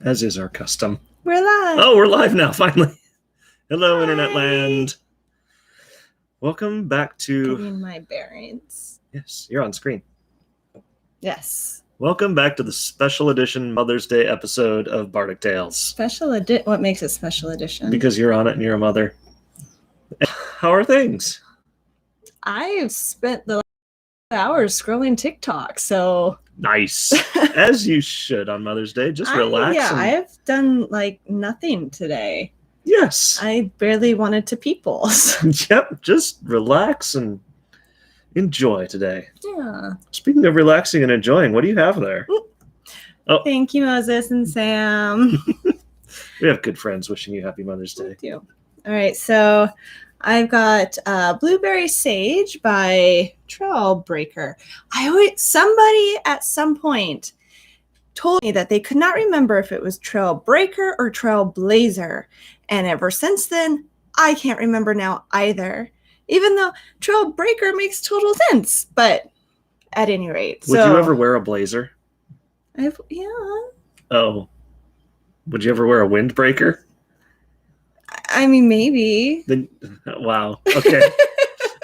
As is our custom. We're live. Oh, we're live now, finally. Hello, Hi. Internet land. Welcome back to... Getting my bearings. Yes, you're on screen. Yes. Welcome back to the special edition Mother's Day episode of Bardic Tales. Special edition. What makes it special edition? Because you're on it and you're a mother. How are things? I've spent the last hours scrolling TikTok, so... Nice. As you should on Mother's Day. Just relax. Yeah, I've done like nothing today. Yes. I barely wanted to people. Yep, just relax and enjoy today. Yeah. Speaking of relaxing and enjoying, what do you have there? Oh. Thank you, Moses and Sam. We have good friends wishing you happy Mother's Day. Thank you. All right, so I've got Blueberry Sage by Trailbreaker. Somebody at some point told me that they could not remember if it was Trailbreaker or Trailblazer. And ever since then, I can't remember now either. Even though Trailbreaker makes total sense. But at any rate. Would you ever wear a blazer? Yeah. Oh. Would you ever wear a windbreaker? I mean, maybe. Then, wow. Okay.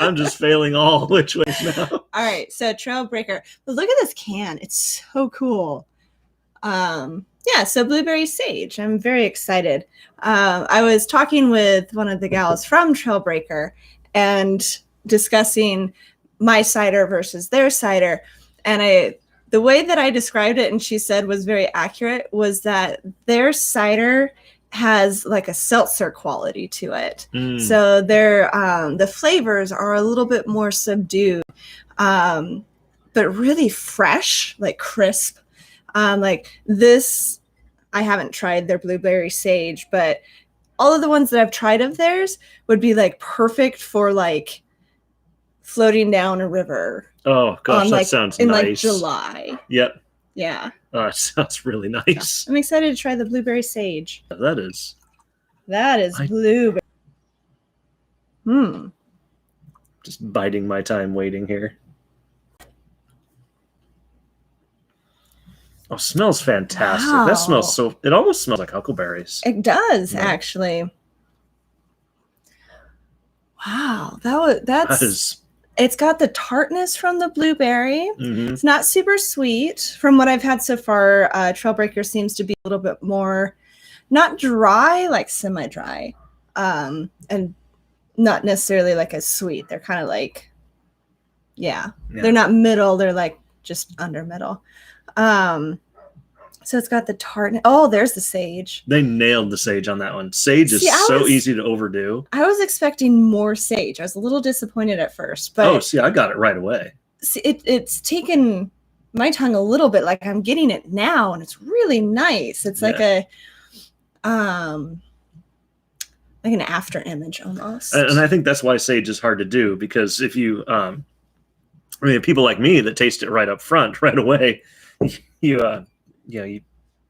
I'm just failing all which ways now. All right. So Trailbreaker. But look at this can. It's so cool. Yeah, so Blueberry Sage. I'm very excited. I was talking with one of the gals from Trailbreaker and discussing my cider versus their cider. And the way that I described it and she said was very accurate was that their cider has like a seltzer quality to it. So the flavors are a little bit more subdued, but really fresh, like crisp. Like this, I haven't tried their Blueberry Sage, but all of the ones that I've tried of theirs would be like perfect for like floating down a river. Oh gosh, that sounds in nice. Like July. Yep. Yeah. Oh, it sounds really nice. I'm excited to try the Blueberry Sage. That is blueberry. Just biding my time waiting here. Oh, smells fantastic. Wow. That smells it almost smells like huckleberries. It does, actually. Wow. It's got the tartness from the blueberry. Mm-hmm. It's not super sweet. From what I've had so far, Trailbreaker seems to be a little bit more, not dry, like semi-dry, and not necessarily like as sweet. They're kind of like, they're not middle. They're like just under middle. So it's got the tartness. Oh, there's the sage. They nailed the sage on that one. Sage is so easy to overdo. I was expecting more sage. I was a little disappointed at first, but I got it right away. See, it's taken my tongue a little bit. Like I'm getting it now, and it's really nice. It's like an after image almost. And I think that's why sage is hard to do, because if you, people like me that taste it right up front, right away, you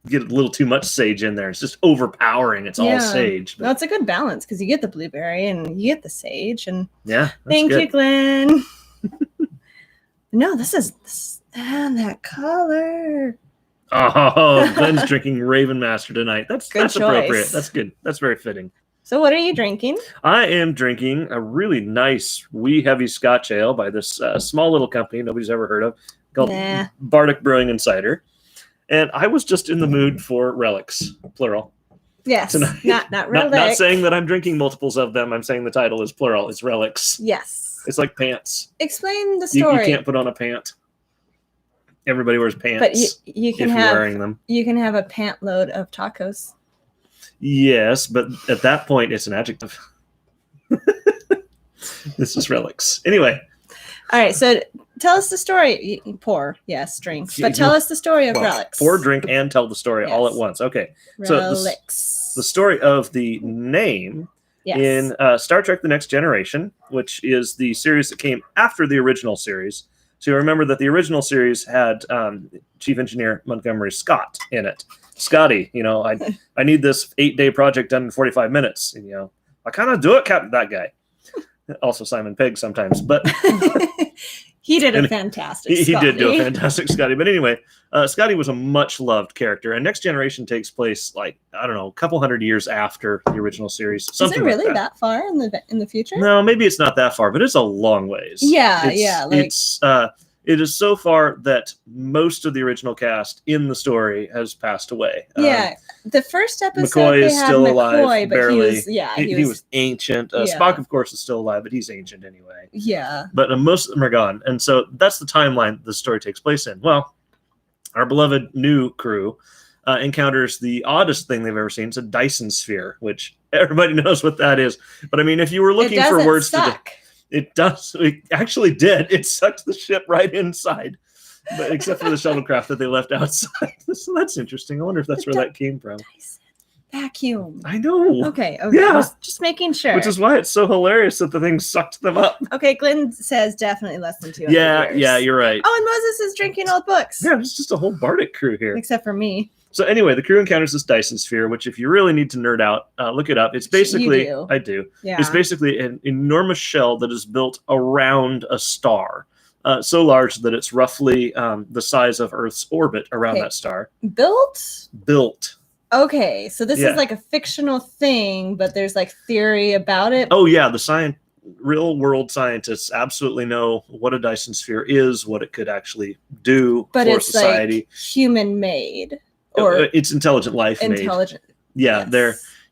get a little too much sage in there. It's just overpowering. It's all sage. But... No, it's a good balance because you get the blueberry and you get the sage. And thank you, Glenn. No, and that color. Oh, Glenn's drinking Raven Master tonight. That's appropriate. That's good. That's very fitting. So what are you drinking? I am drinking a really nice wee heavy Scotch ale by this small little company nobody's ever heard of called Bardic Brewing and Cider. And I was just in the mood for relics, plural. Yes, tonight. not relic. Not saying that I'm drinking multiples of them. I'm saying the title is plural. It's relics. Yes. It's like pants. Explain the story. You can't put on a pant. Everybody wears pants. But you can if have you're wearing them. You can have a pant load of tacos. Yes, but at that point, it's an adjective. This is relics. Anyway. All right, so tell us the story. Pour, yes, drink. But tell us the story of relics. Pour, drink, and tell the story all at once. Okay. Relics. So the story of the name in Star Trek The Next Generation, which is the series that came after the original series. So you remember that the original series had Chief Engineer Montgomery Scott in it. Scotty, I need this 8-day project done in 45 minutes. And, I kind of do it, Captain, that guy. Also Simon Pegg sometimes, but He did a fantastic He did do a fantastic Scotty. But anyway, Scotty was a much loved character, and Next Generation takes place like, I don't know, a couple hundred years after the original series. Is it really that far in the future? No, maybe it's not that far, but it's a long ways. Yeah, it is so far that most of the original cast in the story has passed away. Yeah, the first episode McCoy is still alive, but barely. He was ancient. Spock, of course, is still alive, but he's ancient anyway. Yeah. But most of them are gone, and so that's the timeline the story takes place in. Well, our beloved new crew encounters the oddest thing they've ever seen. It's a Dyson sphere, which everybody knows what that is. But I mean, if you were looking for words suck. It does. It actually did. It sucked the ship right inside, but except for the shuttlecraft that they left outside. So that's interesting. I wonder if that's where that came from. Vacuum. I know. Okay. Yeah. Just making sure. Which is why it's so hilarious that the thing sucked them up. Okay, Glenn says definitely less than 200 years. Yeah, you're right. Oh, and Moses is drinking old books. Yeah, it's just a whole Bardic crew here. Except for me. So anyway, the crew encounters this Dyson sphere, which if you really need to nerd out, look it up. It's basically, I do. Yeah. It's basically an enormous shell that is built around a star. So large that it's roughly the size of Earth's orbit around that star. Built. Okay, so this is like a fictional thing, but there's like theory about it. Oh yeah, the real world scientists absolutely know what a Dyson sphere is, what it could actually do for society. Like human made. Or it's intelligent life made. Yeah,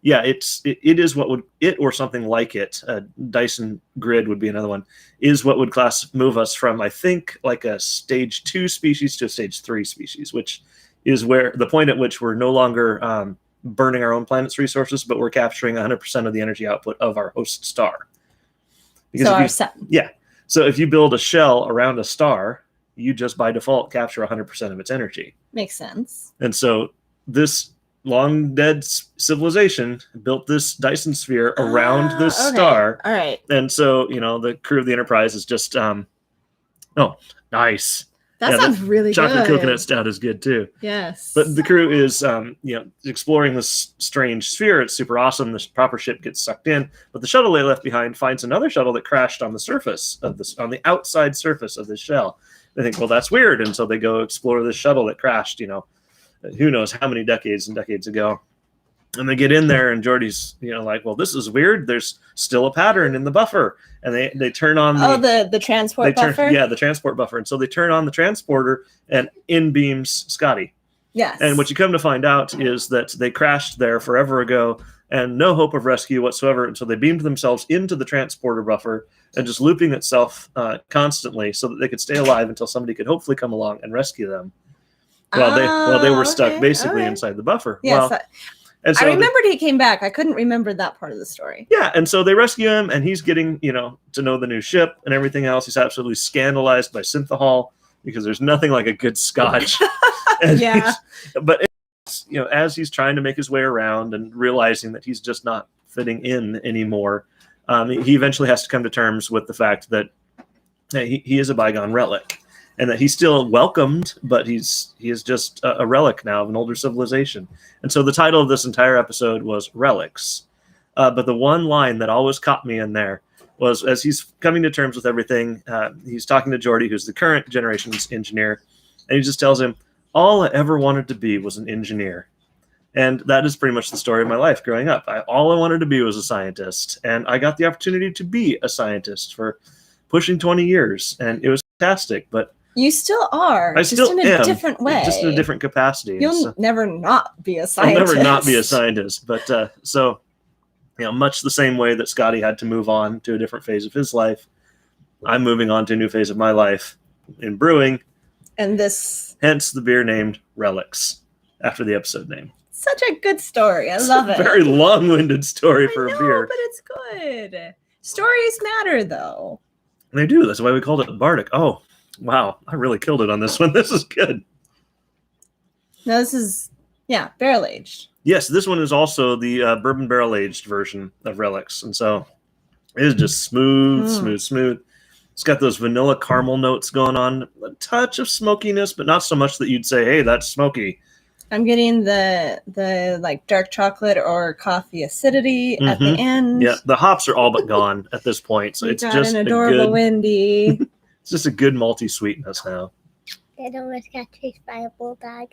yes. It is what would it or something like it. Dyson grid would be another one. Is what would move us from, I think, like a stage 2 species to a stage 3 species, which is where the point at which we're no longer burning our own planet's resources, but we're capturing 100% of the energy output of our host star. Because our sun. Yeah. So if you build a shell around a star, you just by default capture 100% of its energy. Makes sense. And so this long dead civilization built this Dyson sphere around this star. All right. And so, the crew of the Enterprise is just, nice. That sounds really chocolate good. Coconut stout is good too. Yes. But the crew is, exploring this strange sphere. It's super awesome. The proper ship gets sucked in, but the shuttle they left behind finds another shuttle that crashed on the surface of this, on the outside surface of this shell. They think, well, that's weird, and so they go explore this shuttle that crashed. Who knows how many decades and decades ago. And they get in there, and Geordi's, like, well, this is weird. There's still a pattern in the buffer. And they turn on the transport buffer? Yeah, the transport buffer. And so they turn on the transporter, and in beams Scotty. Yes. And what you come to find out is that they crashed there forever ago, and no hope of rescue whatsoever. And so they beamed themselves into the transporter buffer and just looping itself constantly so that they could stay alive until somebody could hopefully come along and rescue them. While they were stuck basically inside the buffer. Yes. And so I remembered he came back. I couldn't remember that part of the story. Yeah, and so they rescue him, and he's getting, to know the new ship and everything else. He's absolutely scandalized by synthahol because there's nothing like a good scotch. Yeah. But as he's trying to make his way around and realizing that he's just not fitting in anymore, he eventually has to come to terms with the fact that he is a bygone relic. And that he's still welcomed, but he is just a relic now of an older civilization. And so the title of this entire episode was Relics. But the one line that always caught me in there was, as he's coming to terms with everything, he's talking to Geordi, who's the current generation's engineer, and he just tells him, all I ever wanted to be was an engineer. And that is pretty much the story of my life growing up. All I wanted to be was a scientist. And I got the opportunity to be a scientist for pushing 20 years. And it was fantastic, but you still are. I still am. In a different way. Just in a different capacity. You'll never not be a scientist. I'll never not be a scientist. But much the same way that Scotty had to move on to a different phase of his life, I'm moving on to a new phase of my life in brewing. And hence the beer named Relics, after the episode name. Such a good story. I love it. Very long-winded story for a beer. But it's good. Stories matter, though. They do. That's why we called it Bardic. Oh, wow. I really killed it on this one. This is good. No, this is, barrel-aged. Yes, this one is also the bourbon barrel-aged version of Relics. And so it is just smooth. It's got those vanilla caramel notes going on. A touch of smokiness, but not so much that you'd say, hey, that's smoky. I'm getting the like dark chocolate or coffee acidity at the end. Yeah, the hops are all but gone at this point. So it's just an adorable Wendy. It's just a good malty sweetness now. Dad almost got chased by a bulldog.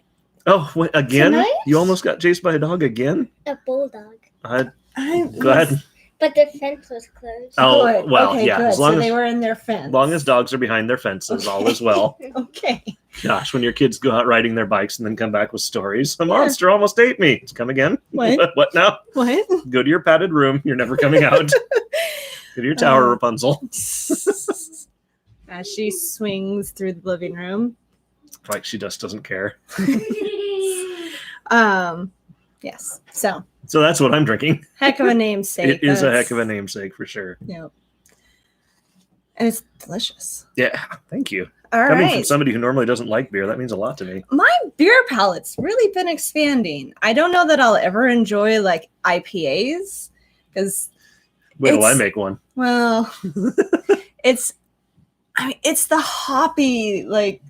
Oh, wait, again? Tonight? You almost got chased by a dog again? A bulldog. Go ahead. But the fence was closed. Oh, Good. well, Okay, yeah. good. As long so as, they were in their fence. long as dogs are behind their fences, all is well. Okay. Gosh, when your kids go out riding their bikes and then come back with stories. A monster almost ate me. Come again? What? What now? What? Go to your padded room. You're never coming out. Go to your tower, Rapunzel. As she swings through the living room. Like she just doesn't care. Yes. So that's what I'm drinking. heck of a namesake. It is a heck of a namesake for sure. Yep. And it's delicious. Yeah, thank you. All Coming right. from somebody who normally doesn't like beer, that means a lot to me. My beer palate's really been expanding. I don't know that I'll ever enjoy like IPAs because Wait till I It's- make one. well, it's the hoppy, like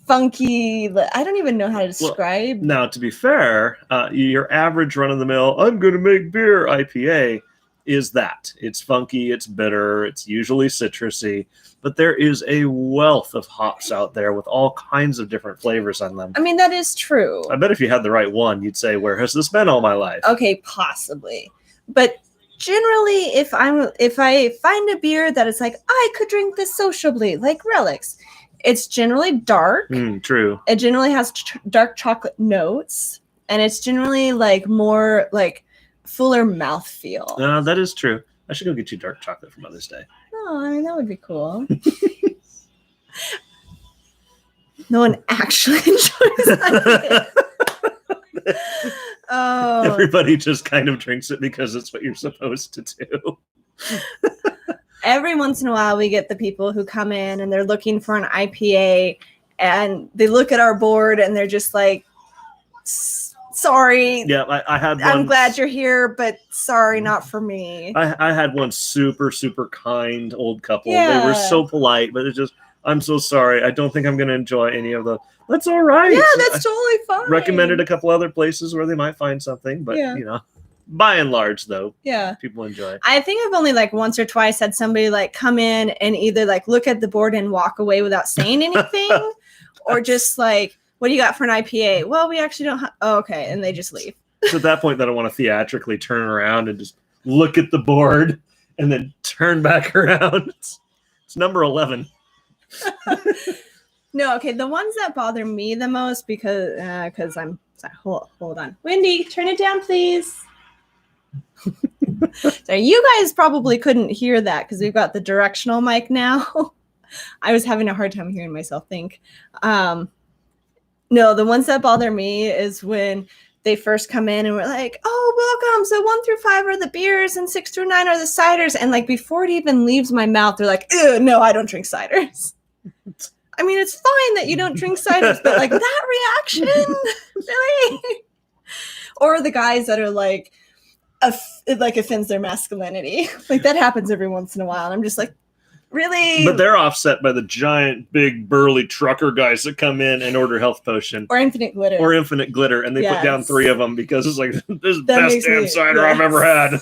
funky. I don't even know how to describe. Now, to be fair, your average run-of-the-mill, I'm going to make beer IPA is that. It's funky, it's bitter, it's usually citrusy, but there is a wealth of hops out there with all kinds of different flavors on them. I mean, that is true. I bet if you had the right one, you'd say, where has this been all my life? Okay, possibly. But generally, if I find a beer that is like, I could drink this sociably, like Relics, it's generally dark. True. It generally has dark chocolate notes, and it's generally like more like fuller mouthfeel. That is true. I should go get you dark chocolate for Mother's Day. Oh, I mean, that would be cool. No one actually enjoys that. Oh, Everybody just kind of drinks it because it's what you're supposed to do. every once in a while we get the people who come in and they're looking for an IPA and they look at our board and they're just like, sorry. Yeah, I had one. I'm glad you're here, but sorry, not for me. I had one super, super kind old couple. They Yeah. were so polite, but it's just, I'm so sorry. I don't think I'm going to enjoy any of the. That's all right. Yeah, that's totally fine. Recommended a couple other places where they might find something, but Yeah. by and large, though, Yeah. people enjoy. I think I've only like once or twice had somebody like come in and either like look at the board and walk away without saying anything, or just like, what do you got for an IPA? Well, we actually don't have. Oh, okay, and they just leave. So at that point, then I want to theatrically turn around and just look at the board and then turn back around. It's number 11. No, okay. The ones that bother me the most because I'm sorry, hold on, Wendy, turn it down, please. So you guys probably couldn't hear that because we've got the directional mic now. I was having a hard time hearing myself think. No, the ones that bother me is when they first come in and we're like, oh, welcome. So 1 through 5 are the beers and 6 through 9 are the ciders. And like before it even leaves my mouth, they're like, ew, no, I don't drink ciders. I mean, it's fine that you don't drink ciders, but like that reaction, really? Or the guys that are like, it like offends their masculinity. Like that happens every once in a while. And I'm just like, really? But they're offset by the giant, big, burly trucker guys that come in and order health potion. Or infinite glitter. Or infinite glitter, and they put down Yes. 3 of them because it's like, this is the That best makes damn me- cider I've ever had. Oh,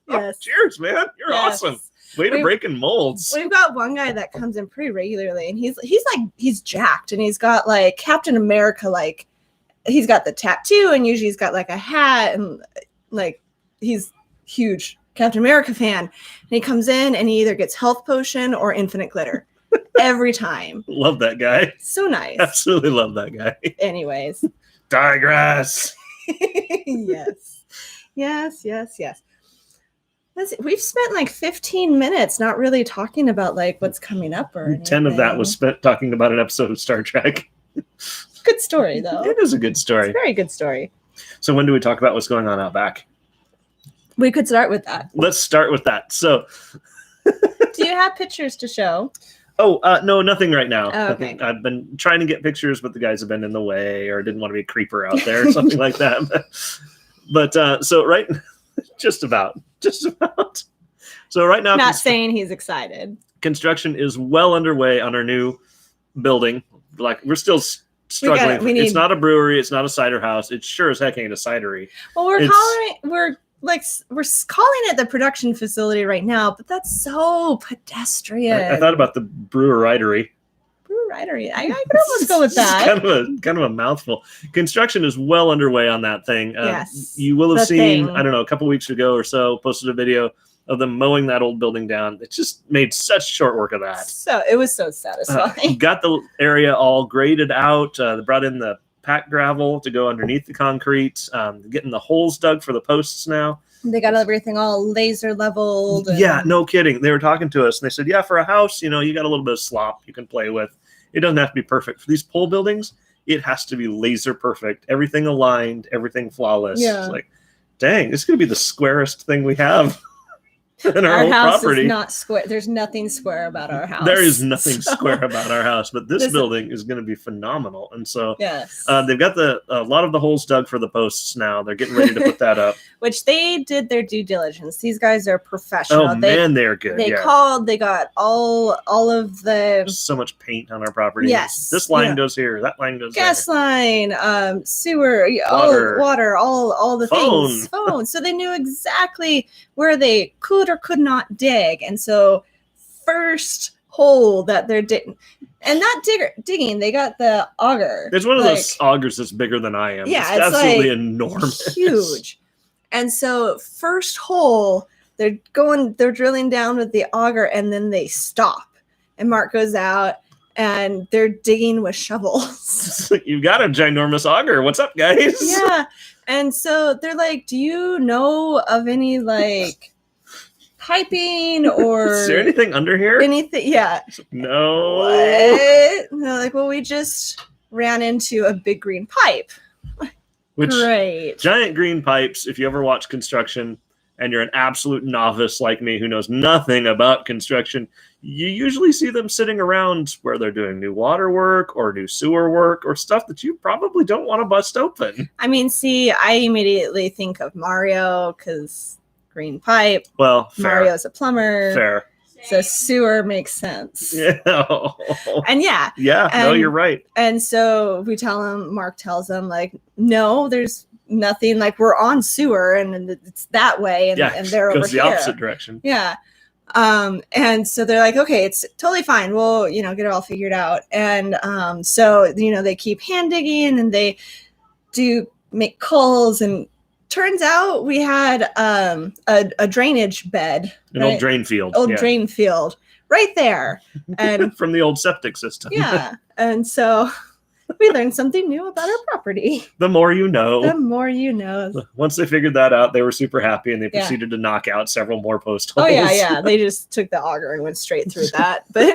Yes. cheers, man. You're Yes. awesome. Way to We've- breaking molds. We've got one guy that comes in pretty regularly, and he's jacked, and he's got like Captain America, like he's got the tattoo, and usually he's got like a hat, and like he's huge Captain America fan. And he comes in, and he either gets health potion or infinite glitter every time. Love that guy. So nice. Absolutely love that guy. Anyways, Digress. yes. We've spent like 15 minutes not really talking about like what's coming up or anything. 10 of that was spent talking about an episode of Star Trek. Good story though. It is a good story. Very good story. So when do we talk about what's going on out back? We could start with that. Let's start with that. So, Do you have pictures to show? no, nothing right now. Oh, okay. Nothing. I've been trying to get pictures, but the guys have been in the way or didn't want to be a creeper out there or something like that. But so right, just about. So right now, Not saying he's excited. construction is well underway on our new building. Like we're still struggling. we need- It's not a brewery. It's not a cider house. It sure as heck ain't a cidery. Well, we're like we're calling it the production facility right now, but that's so pedestrian. I thought about the brewery. Brewery. I could almost go with that. kind of a mouthful. Construction is well underway on that thing. Yes, you will have seen, thing. I don't know, a couple weeks ago or so, posted a video of them mowing that old building down. It just made such short work of that. So it was so satisfying. Got the area all graded out. They brought in the packed gravel to go underneath the concrete. Getting the holes dug for the posts now. They got everything all laser leveled. Yeah, no kidding. They were talking to us and they said, yeah, for a house, you got a little bit of slop you can play with. It doesn't have to be perfect. For these pole buildings, it has to be laser perfect. Everything aligned, everything flawless. Yeah. It's like, dang, this is going to be the squarest thing we have in our whole house property. Is not square. There's nothing square about our house. There is nothing square about our house, but this building is going to be phenomenal. And so yes. They've got a lot of the holes dug for the posts now. They're getting ready to put that up. Which they did their due diligence. These guys are professional. Oh, man, they're good. They called, they got all of the... So much paint on our property. Yes. This line goes here. That line goes gas there. line, sewer, water, all the things. Phone. So they knew exactly where they could or could not dig. And so first hole that they're digging, and not digging, they got the auger. There's one of those augers that's bigger than I am. Yeah, it's absolutely enormous. Huge. And so first hole, they're drilling down with the auger, and then they stop. And Mark goes out and they're digging with shovels. You've got a ginormous auger. What's up, guys? Yeah. And so they're like, do you know of any piping or is there anything under here? Anything? Yeah. No. What? And they're like, well, we just ran into a big green pipe. Great. Giant green pipes, if you ever watch construction and you're an absolute novice like me who knows nothing about construction, you usually see them sitting around where they're doing new water work or new sewer work or stuff that you probably don't want to bust open. I mean, see, I immediately think of Mario because green pipe. Well, fair. Mario's a plumber. Fair. So sewer makes sense. Yeah. And yeah. Yeah, no, you're right. And so we tell him, Mark tells him, no, there's nothing, we're on sewer and it's that way. And, and they're over here. It goes the opposite direction. Yeah. And so they're like, okay, it's totally fine. We'll, get it all figured out. And so, they keep hand digging and they do make calls, and turns out we had a drainage bed. An old drain field. Drain field right there. And from the old septic system. Yeah. And so we learned something new about our property. The more you know. The more you know. Once they figured that out, they were super happy, and they proceeded to knock out several more post holes. Oh, yeah. They just took the auger and went straight through that. But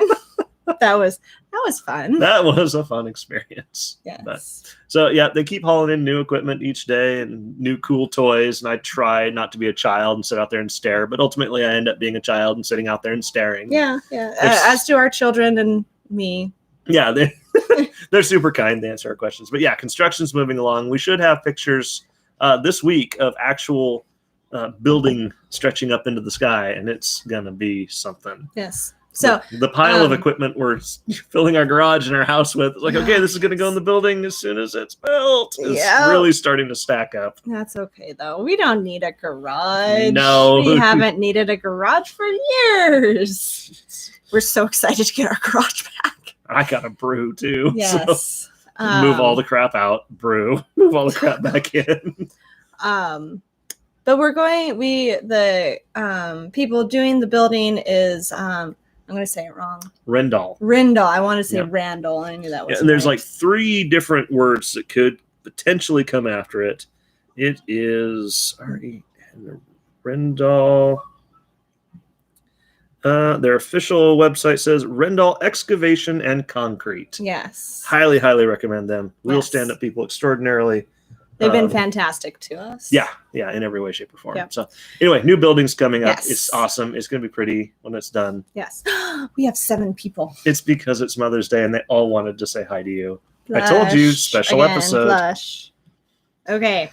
that was fun. That was a fun experience. Yes. So, they keep hauling in new equipment each day and new cool toys. And I try not to be a child and sit out there and stare. But ultimately, I end up being a child and sitting out there and staring. Yeah. As do our children and me. Yeah, they're super kind. They answer our questions. But construction's moving along. We should have pictures this week of actual building stretching up into the sky, and it's going to be something. Yes. So the pile of equipment we're filling our garage and our house with, okay, this is going to go in the building as soon as it's built. It's really starting to stack up. That's okay, though. We don't need a garage. No. We haven't needed a garage for years. We're so excited to get our garage back. I got a brew, too. Yes. So move all the crap out, brew. Move all the crap back in. But we're going, the people doing the building is... I'm going to say it wrong. Rendall. I want to say Randall. I knew that was and there's 3 different words that could potentially come after it. It is Rendall. Their official website says Rendall Excavation and Concrete. Yes. Highly, highly recommend them. Real stand-up people extraordinarily. They've been fantastic to us. Yeah, in every way, shape, or form. Yep. So anyway, new building's coming up. It's awesome. It's going to be pretty when it's done. Yes. We have 7 people. It's because it's Mother's Day and they all wanted to say hi to you. Blush. I told you, special episode. Blush. Okay.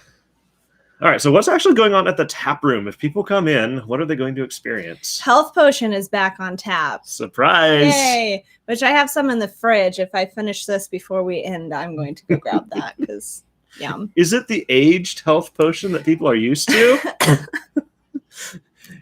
All right, so what's actually going on at the tap room? If people come in, what are they going to experience? Health Potion is back on tap. Surprise! Yay! Which I have some in the fridge. If I finish this before we end, I'm going to go grab that because Yum. Is it the aged health potion that people are used to?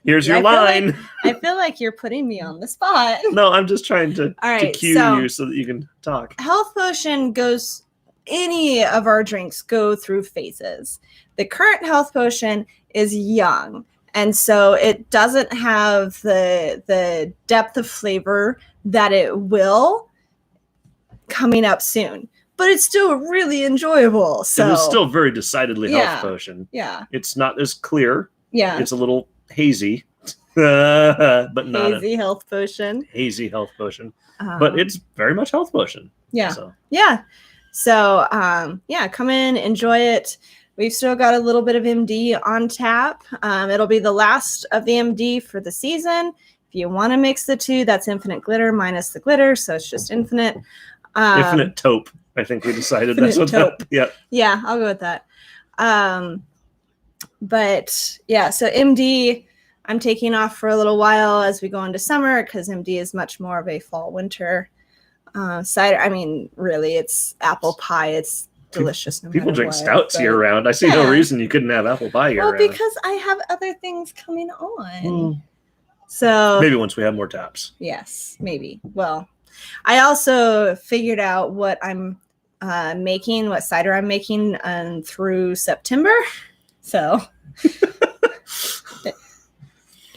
Here's your line. I feel like you're putting me on the spot. No, I'm just trying to cue you so that you can talk. Health potion goes, any of our drinks go through phases. The current health potion is young, and so it doesn't have the depth of flavor that it will coming up soon. But it's still really enjoyable. So it was still very decidedly health potion. Yeah. It's not as clear. Yeah. It's a little hazy. But not hazy health potion. Hazy health potion. But it's very much health potion. Yeah. So come in, enjoy it. We've still got a little bit of MD on tap. It'll be the last of the MD for the season. If you want to mix the two, that's infinite glitter minus the glitter, so it's just infinite. Infinite taupe. I think we decided that's what taupe. Yeah, I'll go with that. But yeah, so MD, I'm taking off for a little while as we go into summer because MD is much more of a fall winter cider. I mean, really, it's apple pie. It's delicious. People drink stouts year round. I see no reason you couldn't have apple pie year round. Well, because I have other things coming on. So maybe once we have more taps. Yes, maybe. Well, I also figured out what I'm making, what cider I'm making through September. So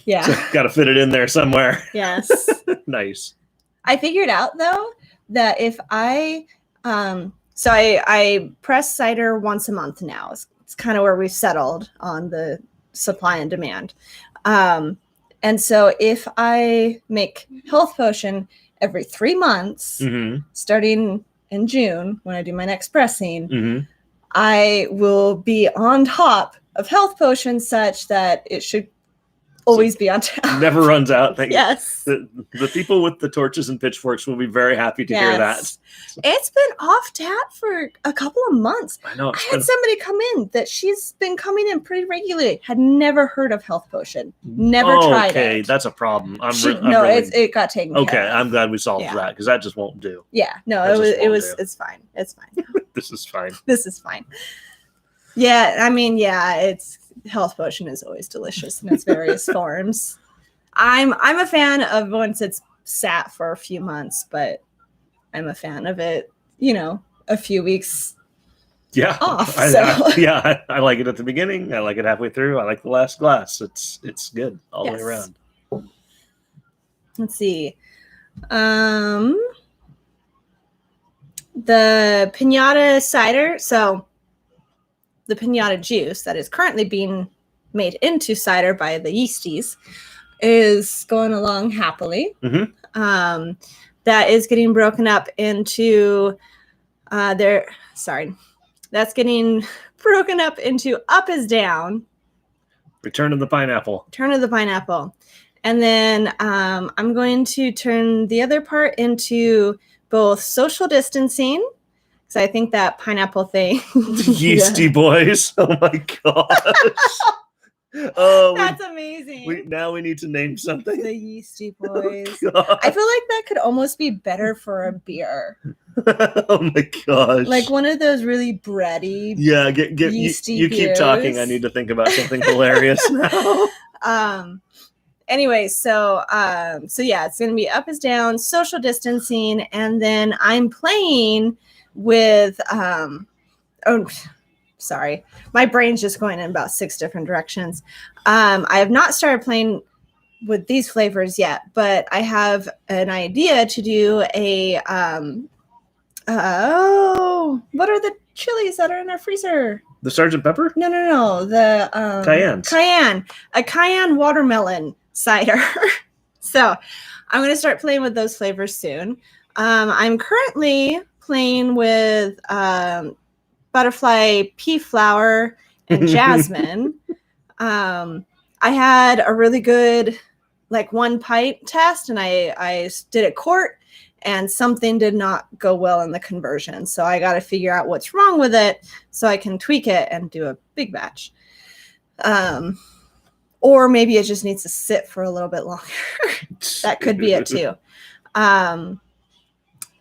yeah. So, got to fit it in there somewhere. Yes. Nice. I figured out though that if I I press cider once a month now. It's kind of where we've settled on the supply and demand. And so if I make health potion every 3 months, starting in June when I do my next pressing, I will be on top of health potion such that it should always be on tap. Never runs out. Yes. The people with the torches and pitchforks will be very happy to hear that. It's been off tap for a couple of months. I know. I had somebody come in that she's been coming in pretty regularly, had never heard of health potion, never tried it. Okay, that's a problem. It got taken care of. Okay, I'm glad we solved that because that just won't do. Yeah, no, it's fine. It's fine. This is fine. This is fine. Yeah, I mean, it's health potion is always delicious in its various forms. I'm a fan of once it's sat for a few months, but I'm a fan of it, a few weeks off. I like it at the beginning. I like it halfway through. I like the last glass. It's good all the way around. Let's see. The pinata cider. So the pinata juice that is currently being made into cider by the yeasties is going along happily. That is getting broken up into that's getting broken up into Up is Down. Return of the Pineapple. And then I'm going to turn the other part into both social distancing, because I think that pineapple thing. Yeasty boys. Oh my gosh. Oh, that's amazing. Now we need to name something. The Yeasty Boys. Oh, I feel like that could almost be better for a beer. Oh my gosh. Like one of those really bready. Yeah, you keep talking. I need to think about something hilarious now. Anyway, so it's gonna be Up is Down, social distancing, and then I'm playing with sorry, my brain's just going in about 6 different directions. I have not started playing with these flavors yet, but I have an idea to do a what are the chilies that are in our freezer? The Sgt. Pepper? No, the Cayenne. A cayenne watermelon cider. So I'm going to start playing with those flavors soon. I'm currently playing with butterfly pea flower and jasmine. I had a really good one pipe test, and I did a quart, and something did not go well in the conversion. So I got to figure out what's wrong with it so I can tweak it and do a big batch. Or maybe it just needs to sit for a little bit longer. That could be it too. And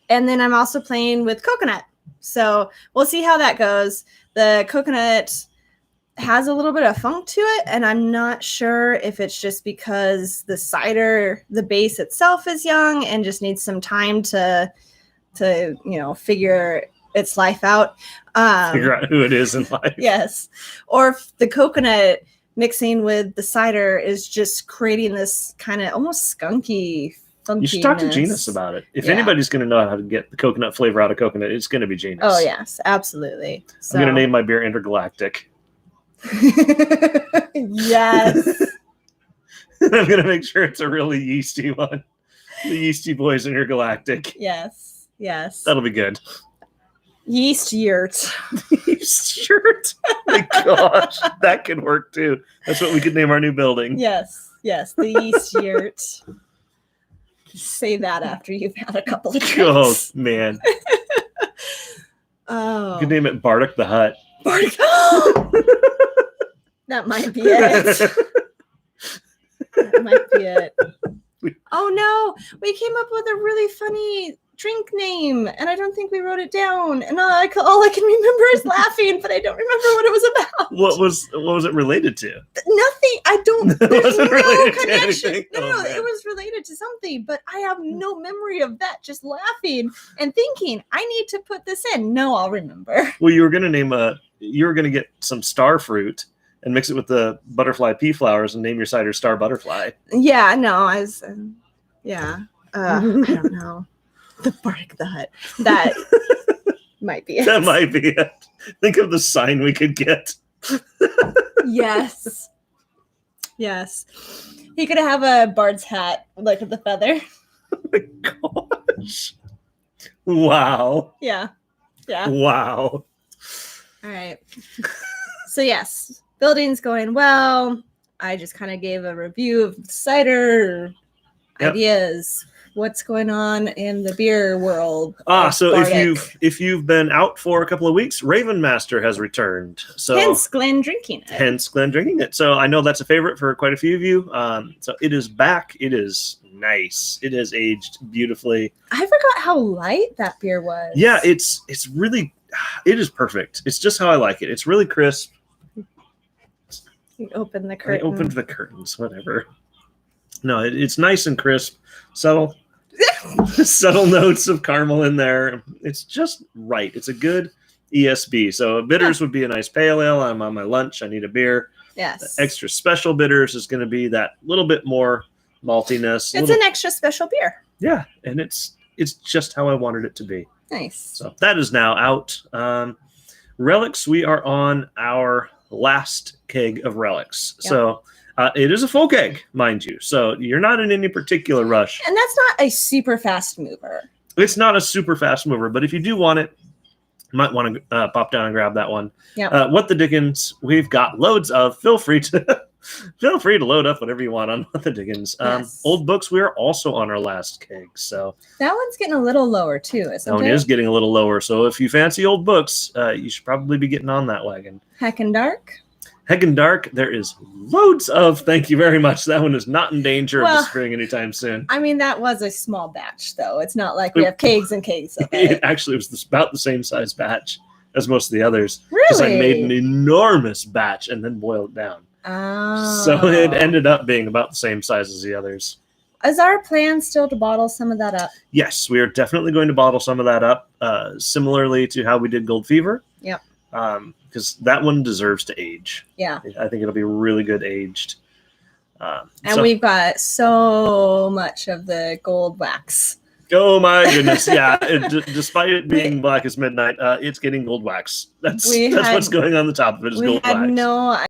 then I'm also playing with coconut. So we'll see how that goes. The coconut has a little bit of funk to it, and I'm not sure if it's just because the cider, the base itself is young and just needs some time to figure its life out. Figure out who it is in life. Yes. Or if the coconut mixing with the cider is just creating this kind of almost skunky funkiness. You should talk to Genus about it. If anybody's going to know how to get the coconut flavor out of coconut, it's going to be Genus. Oh, yes, absolutely. So. I'm going to name my beer Intergalactic. Yes. I'm going to make sure it's a really yeasty one. The Yeasty Boys Intergalactic. Yes. That'll be good. Yeast yurt. Yeast yurt. Oh my gosh, that could work too. That's what we could name our new building. Yes, the yeast yurt. Say that after you've had a couple of drinks. Oh man. Oh. You could name it Bardic the Hut. Bardic. That might be it. That might be it. Oh no, we came up with a really funny drink name, and I don't think we wrote it down. And all I can remember is laughing, but I don't remember what it was about. What was it related to? Nothing. I don't. It There's wasn't no related to connection. anything? No, Oh, man. it was related to something, but I have no memory of that. Just laughing and thinking, I need to put this in. No, I'll remember. Well, you were going to get some star fruit and mix it with the butterfly pea flowers and name your cider Star Butterfly. Yeah, no, I was. Yeah, I don't know. The Bardic the Hut. That might be it. That might be it. Think of the sign we could get. Yes. He could have a bard's hat, like with the feather. Oh my gosh. Wow. Yeah. Wow. All right. So yes, building's going well. I just kind of gave a review of cider ideas. What's going on in the beer world? So Bardic. if you've been out for a couple of weeks, Raven Master has returned. So Hence Glenn drinking it. So I know that's a favorite for quite a few of you. So it is back. It is nice. It has aged beautifully. I forgot how light that beer was. Yeah, it's really, it is perfect. It's just how I like it. It's really crisp. You open the curtain. I opened the curtains, whatever. No, it's nice and crisp. Subtle notes of caramel in there. It's just right. It's a good ESB. So bitters would be a nice pale ale. I'm on my lunch. I need a beer. Yes. The extra special bitters is going to be that little bit more maltiness. It's an extra special beer. Yeah, and it's just how I wanted it to be. Nice. So that is now out. Relics, we are on our last keg of relics. Yep. So it is a full keg, mind you. So you're not in any particular rush. And that's not a super fast mover. It's not a super fast mover, but if you do want it, you might want to pop down and grab that one. Yeah. What the Dickens? We've got loads of. Feel free to load up whatever you want on What the Dickens. Yes. Old books, we are also on our last keg. So that one's getting a little lower too, isn't it? That one is getting a little lower. So if you fancy old books, you should probably be getting on that wagon. Heckin' Dark. Heckin' Dark, there is loads of. Thank you very much. That one is not in danger of disappearing anytime soon. I mean, that was a small batch, though. It's not like we have kegs and kegs of it. It actually was about the same size batch as most of the others. Really? Because I made an enormous batch and then boiled it down. Oh. So it ended up being about the same size as the others. Is our plan still to bottle some of that up? Yes, we are definitely going to bottle some of that up, similarly to how we did Gold Fever. Yep. Because that one deserves to age. Yeah. I think it'll be really good aged. And we've got so much of the gold wax. Oh my goodness! Yeah, despite it being black as midnight, it's getting gold wax. That's what's going on the top of it is gold wax.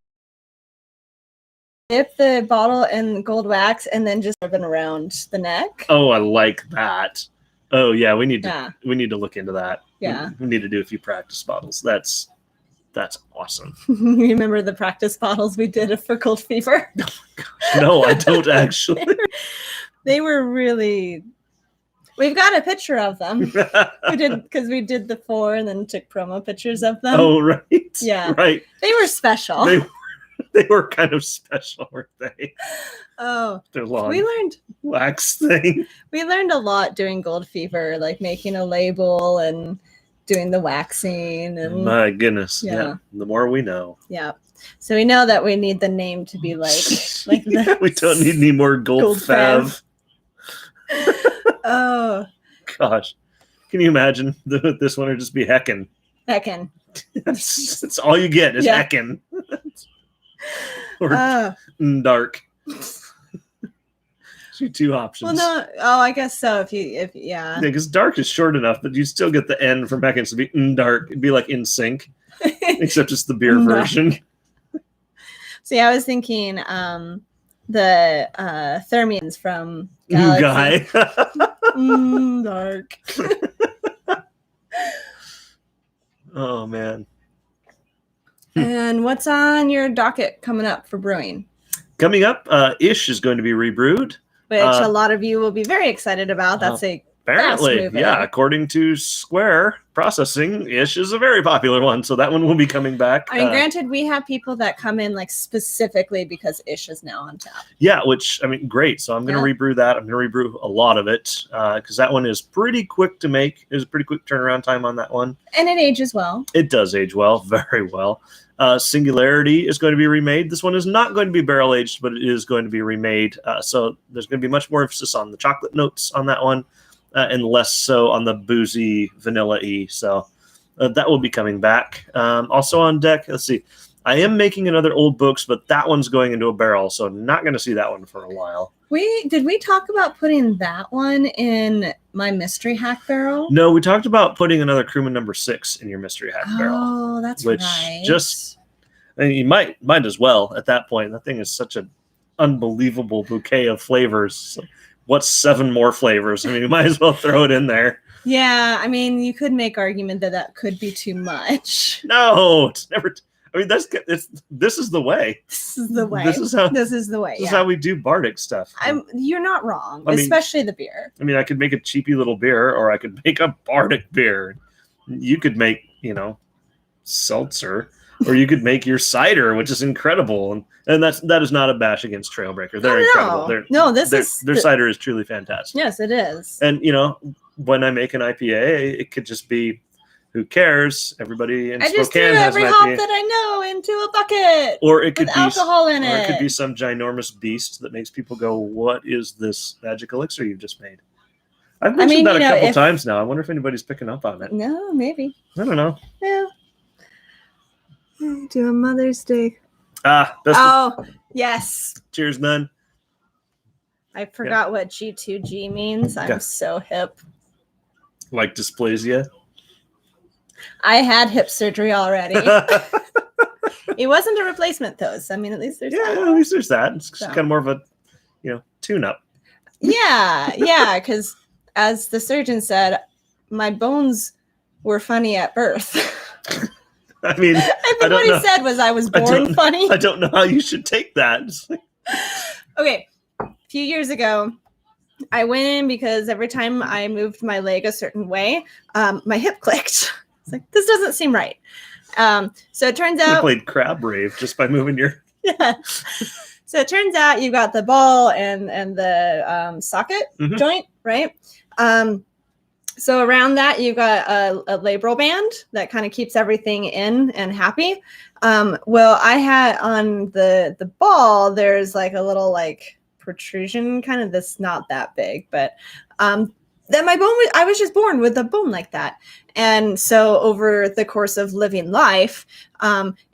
Dip the bottle in gold wax and then just ribbon around the neck. Oh, I like that. Oh yeah, we need to look into that. Yeah, we need to do a few practice bottles. That's awesome. Remember the practice bottles we did for Gold Fever? Oh my gosh, no, I don't actually. They were really. We've got a picture of them. We did because we did the 4 and then took promo pictures of them. Oh right. Yeah. Right. They were special. They were kind of special, weren't they? Oh, their long we learned wax thing. We learned a lot doing Gold Fever, like making a label and doing the waxing and My goodness. Yeah. Yeah. The more we know. yeah. So we know that we need the name to be like the We don't need any more gold fav. Oh, Gosh. Can you imagine this one would just be heckin'? heckin'. That's all you get is Yeah. heckin'. Or dark. Two options. Well, no. Oh, I guess so. If yeah. Yeah, because dark is short enough, but you still get the N from heckin', so it'd be dark. It'd be like in sync, except it's the beer version. So yeah, I was thinking the Thermians from Guy. dark. Oh man. And what's on your docket coming up for brewing? Coming up, Ish is going to be rebrewed. Which a lot of you will be very excited about. That's apparently, fast-moving. yeah. According to Square Processing, Ish is a very popular one, so that one will be coming back. I mean, granted, we have people that come in like specifically because Ish is now on tap. Yeah, which I mean, great. So I'm going to rebrew that. I'm going to rebrew a lot of it because that one is pretty quick to make. There's a pretty quick turnaround time on that one, and it ages well. It does age well, very well. Singularity is going to be remade. This one is not going to be barrel aged, but it is going to be remade. So there's going to be much more emphasis on the chocolate notes on that one, and less so on the boozy vanilla-y. So that will be coming back. Also on deck, let's see. I am making another old books, but that one's going into a barrel, so not going to see that one for a while. Did we talk about putting that one in my mystery hack barrel? No, we talked about putting another Crewman number 6 in your mystery hack barrel. Oh, that's which right. I mean, you might as well at that point. That thing is such an unbelievable bouquet of flavors. What's 7 more flavors? I mean, you might as well throw it in there. Yeah, I mean, you could make argument that could be too much. No, it's never. I mean, this is the way. This is the way. This is the way. This is how we do Bardic stuff. You're not wrong, I mean, especially the beer. I mean, I could make a cheapy little beer, or I could make a Bardic beer. You could make, seltzer, or you could make your cider, which is incredible. And that is not a bash against Trailbreaker. They're incredible. Their cider is truly fantastic. Yes, it is. And when I make an IPA, it could just be, who cares? Everybody in Spokane has an IPA. I just threw every hop that I know into a bucket. Or it could be alcohol in it. Or it could be some ginormous beast that makes people go, "What is this magic elixir you've just made?" I've mentioned that a couple times now. I wonder if anybody's picking up on it. No, maybe. I don't know. Yeah. Do a Mother's Day. Yes. Cheers, Nun. I forgot what G2G means. I'm so hip. Like dysplasia? I had hip surgery already. It wasn't a replacement, though. So, I mean, at least there's that. At least there's that. It's kind of more of a, tune-up. Yeah, because as the surgeon said, my bones were funny at birth. I mean, I think what he said was I was born funny. I don't know how you should take that. Okay, a few years ago, I went in because every time I moved my leg a certain way, my hip clicked. It's like, this doesn't seem right. So it turns out... You played Crab Rave just by moving your... Yeah. So it turns out you got the ball and the socket joint, right? So around that, you've got a labral band that kind of keeps everything in and happy. Well, I had on the ball, there's like a little protrusion, kind of this, not that big, but that my bone, I was just born with a bone like that. And so over the course of living life,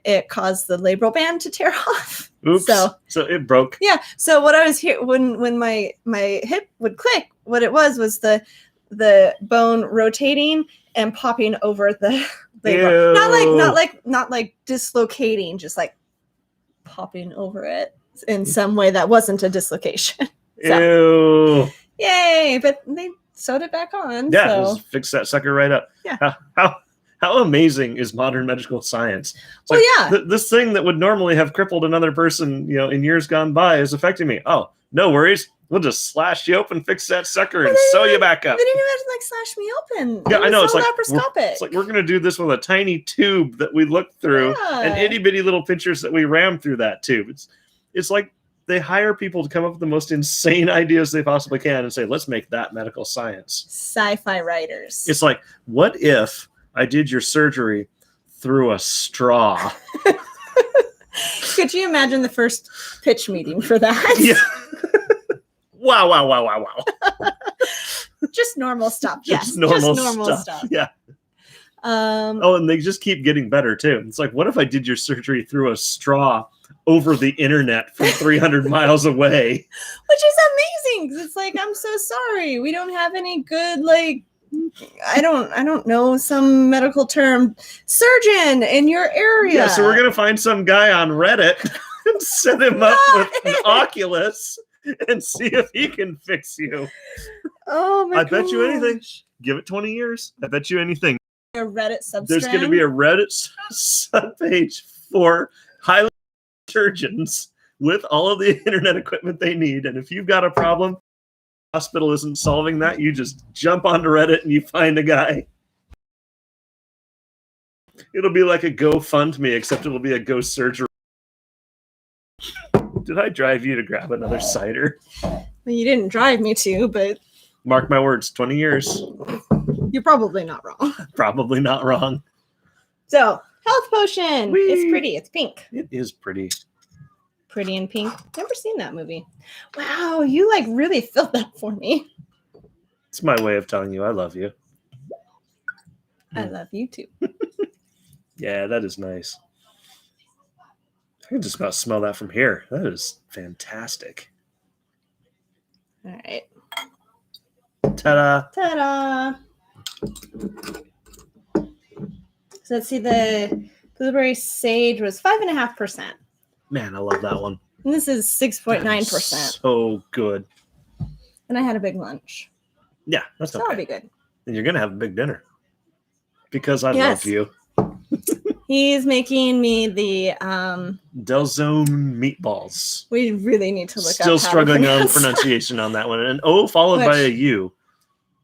it caused the labral band to tear off. Oops. So it broke. Yeah. So what I was here when my hip would click, what it was the bone rotating and popping over the labral. Not like dislocating, just like popping over it in some way that wasn't a dislocation. So, ew. Yay! But they sewed it back on. Yeah, so. Just fix that sucker right up. Yeah. How amazing is modern medical science? It's this thing that would normally have crippled another person, in years gone by is affecting me. Oh, no worries. We'll just slash you open, fix that sucker, and sew you back up. They didn't even have to slash me open. Yeah, I know. It's laparoscopic. we're going to do this with a tiny tube that we look through and itty bitty little pinchers that we ram through that tube. It's like they hire people to come up with the most insane ideas they possibly can and say, let's make that medical science. Sci-fi writers. It's like, what if I did your surgery through a straw. Could you imagine the first pitch meeting for that? Yeah. Wow. Just normal stuff. Just Yes. normal just normal stuff. Yeah. Oh, and they just keep getting better too. It's like, what if I did your surgery through a straw over the internet from 300 miles away? Which is amazing. 'Cause it's like, I'm so sorry. We don't have any good, like, I don't know some medical term, surgeon in your area. Yeah, so we're gonna find some guy on Reddit and set him up with an Oculus and see if he can fix you. Oh my I gosh. bet you anything. Give it 20 years. I bet you anything. A Reddit substrand. There's going to be a Reddit subpage for highly surgeons with all of the internet equipment they need. And if you've got a problem, the hospital isn't solving that, you just jump onto Reddit and you find a guy. It'll be like a GoFundMe, except it'll be a Go Surgery. Did I drive you to grab another cider? Well, you didn't drive me to, but Mark my words, 20 years. you're probably not wrong. Probably not wrong. So, health potion. Whee! It's pretty. It's pink. It is pretty. Pretty in pink. Never seen that movie. Wow, you like really filled that for me. It's my way of telling you I love you. I love you too. Yeah, that is nice. I can just about smell that from here. That is fantastic. All right. Ta-da. Ta-da. So let's see, the blueberry sage was 5.5%. Man, I love that one. And this is 6.9%. So good. And I had a big lunch. Yeah, that's So that'll okay. be good. And you're going to have a big dinner. Because I Yes. love you. He's making me the Delzone meatballs. we really need to look Still up how to struggling on pronounce pronunciation on that one. And O followed by a Which- U.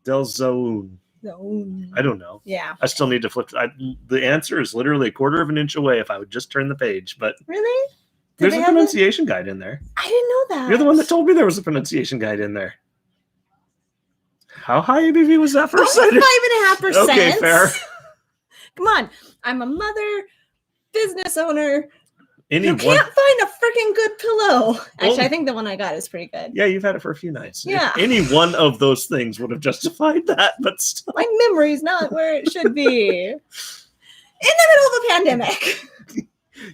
Delzone. No. I don't know. Yeah. I still need to flip. The answer is literally a quarter of an inch away if I would just turn the page. But Really? Did there's they a have pronunciation guide in there. I didn't know that. You're the one that told me there was a pronunciation guide in there. How high ABV was that for a cider? 5.5%. Okay, fair. Come on. I'm a mother, business owner. Any You one, can't find a freaking good pillow. Actually, Well- I think the one I got is pretty good. yeah, you've had it for a few nights. Yeah. Any one of those things would have justified that, but still. My memory's not where it should be. In the middle of a pandemic.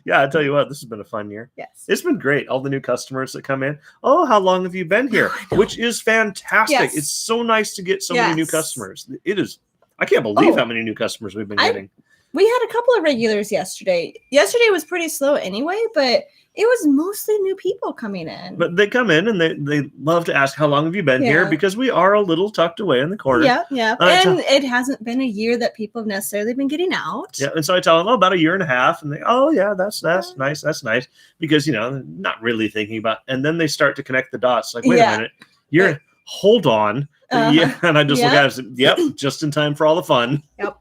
Yeah, I tell you what, this has been a fun year. Yes. It's been great. All the new customers that come in. Oh, how long have you been here? I know. Which is fantastic. Yes. It's so nice to get so many new Yes. customers. It is. I can't believe Oh. how many new customers we've been I- getting. We had a couple of regulars yesterday. Yesterday was pretty slow anyway, but it was mostly new people coming in. But they come in and they love to ask, how long have you been here? Yeah. Because we are a little tucked away in the corner. yeah, yeah. So- And it hasn't been a year that people have necessarily been getting out. Yeah, and so I tell them, about a year and a half, and they, oh yeah, that's nice, that's nice, because they're not really thinking about, and then they start to connect the dots. Like, wait Yeah. a minute, hold on, Uh-huh. yeah, and I just look Yeah. at it, and say, yep, just in time for all the fun. Yep.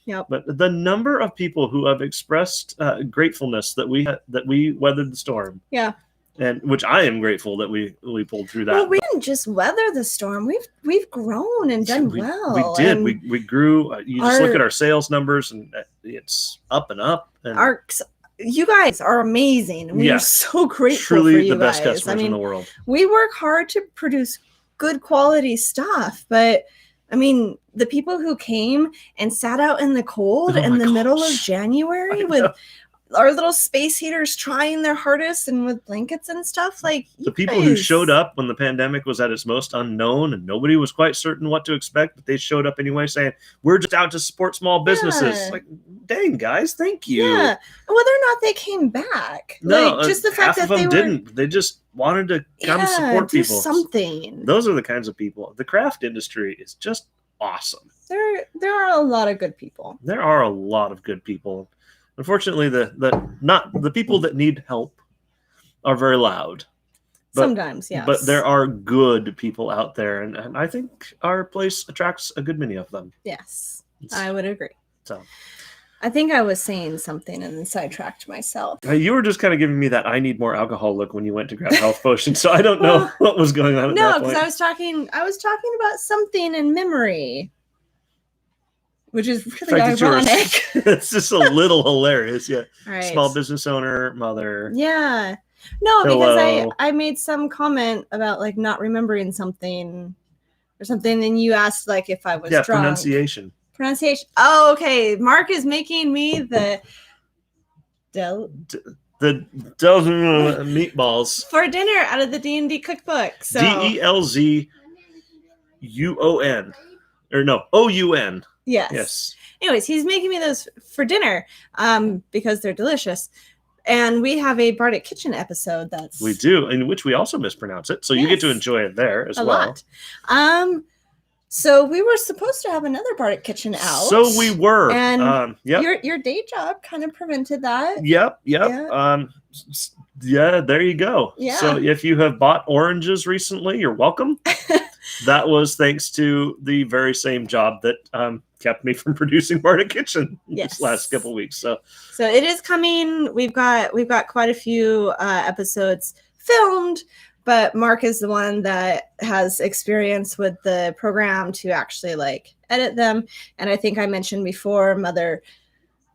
Yep. But the number of people who have expressed gratefulness that we weathered the storm, Yeah. and which I am grateful that we pulled through that. Well, we didn't just weather the storm. We've grown and done we, well. We did. And We grew. You just look our- at our sales numbers, and it's up and up. And you guys are amazing. We Yeah. are so grateful truly for you the best guys. customers in the world. We work hard to produce good quality stuff, but I mean, the people who came and sat out in the cold Oh in my the middle of gosh. January I with know. our little space heaters trying their hardest and with blankets and stuff, like The people who showed up when the pandemic was at its most unknown and nobody was quite certain what to expect, but they showed up anyway saying, we're just out to support small businesses. Yeah. Like, dang, guys, thank you. Yeah, whether or not they came back, No, like just the half fact of that them they were didn't. They just wanted to come yeah, support do people. something. Those are the kinds of people. The craft industry is just awesome. There are a lot of good people. There are a lot of good people. Unfortunately, the people that need help are very loud. But, Sometimes, yes. But there are good people out there, and I think our place attracts a good many of them. Yes, It's- I would agree. So I think I was saying something and then sidetracked myself. you were just kind of giving me that I need more alcohol look when you went to grab health potion. So I don't know Well, what was going on at No, that because point. I was talking about something in memory. which is The really fact that you were- ironic. It's just a little hilarious. Yeah. Right. Small business owner, mother. Yeah. No, Hello. because I made some comment about like not remembering something or something, and you asked like if I was drunk. Pronunciation. Oh, okay. Mark is making me the The dozen meatballs. for dinner out of the D&D cookbook. So DELZUON. Or no, OUN. yes. Yes. Anyways, he's making me those for dinner because they're delicious. And we have a Bardic Kitchen episode We do, in which we also mispronounce it. So you get to Yes. enjoy it there as a well. lot. So we were supposed to have another Bardic Kitchen out. So we were. And yep. your day job kind of prevented that. Yep. Yeah. Yeah, there you go. Yeah. So if you have bought oranges recently, you're welcome. That was thanks to the very same job that kept me from producing Bardic Kitchen this last couple weeks. So it is coming. We've got quite a few episodes filmed, but Mark is the one that has experience with the program to actually like edit them. And I think I mentioned before, mother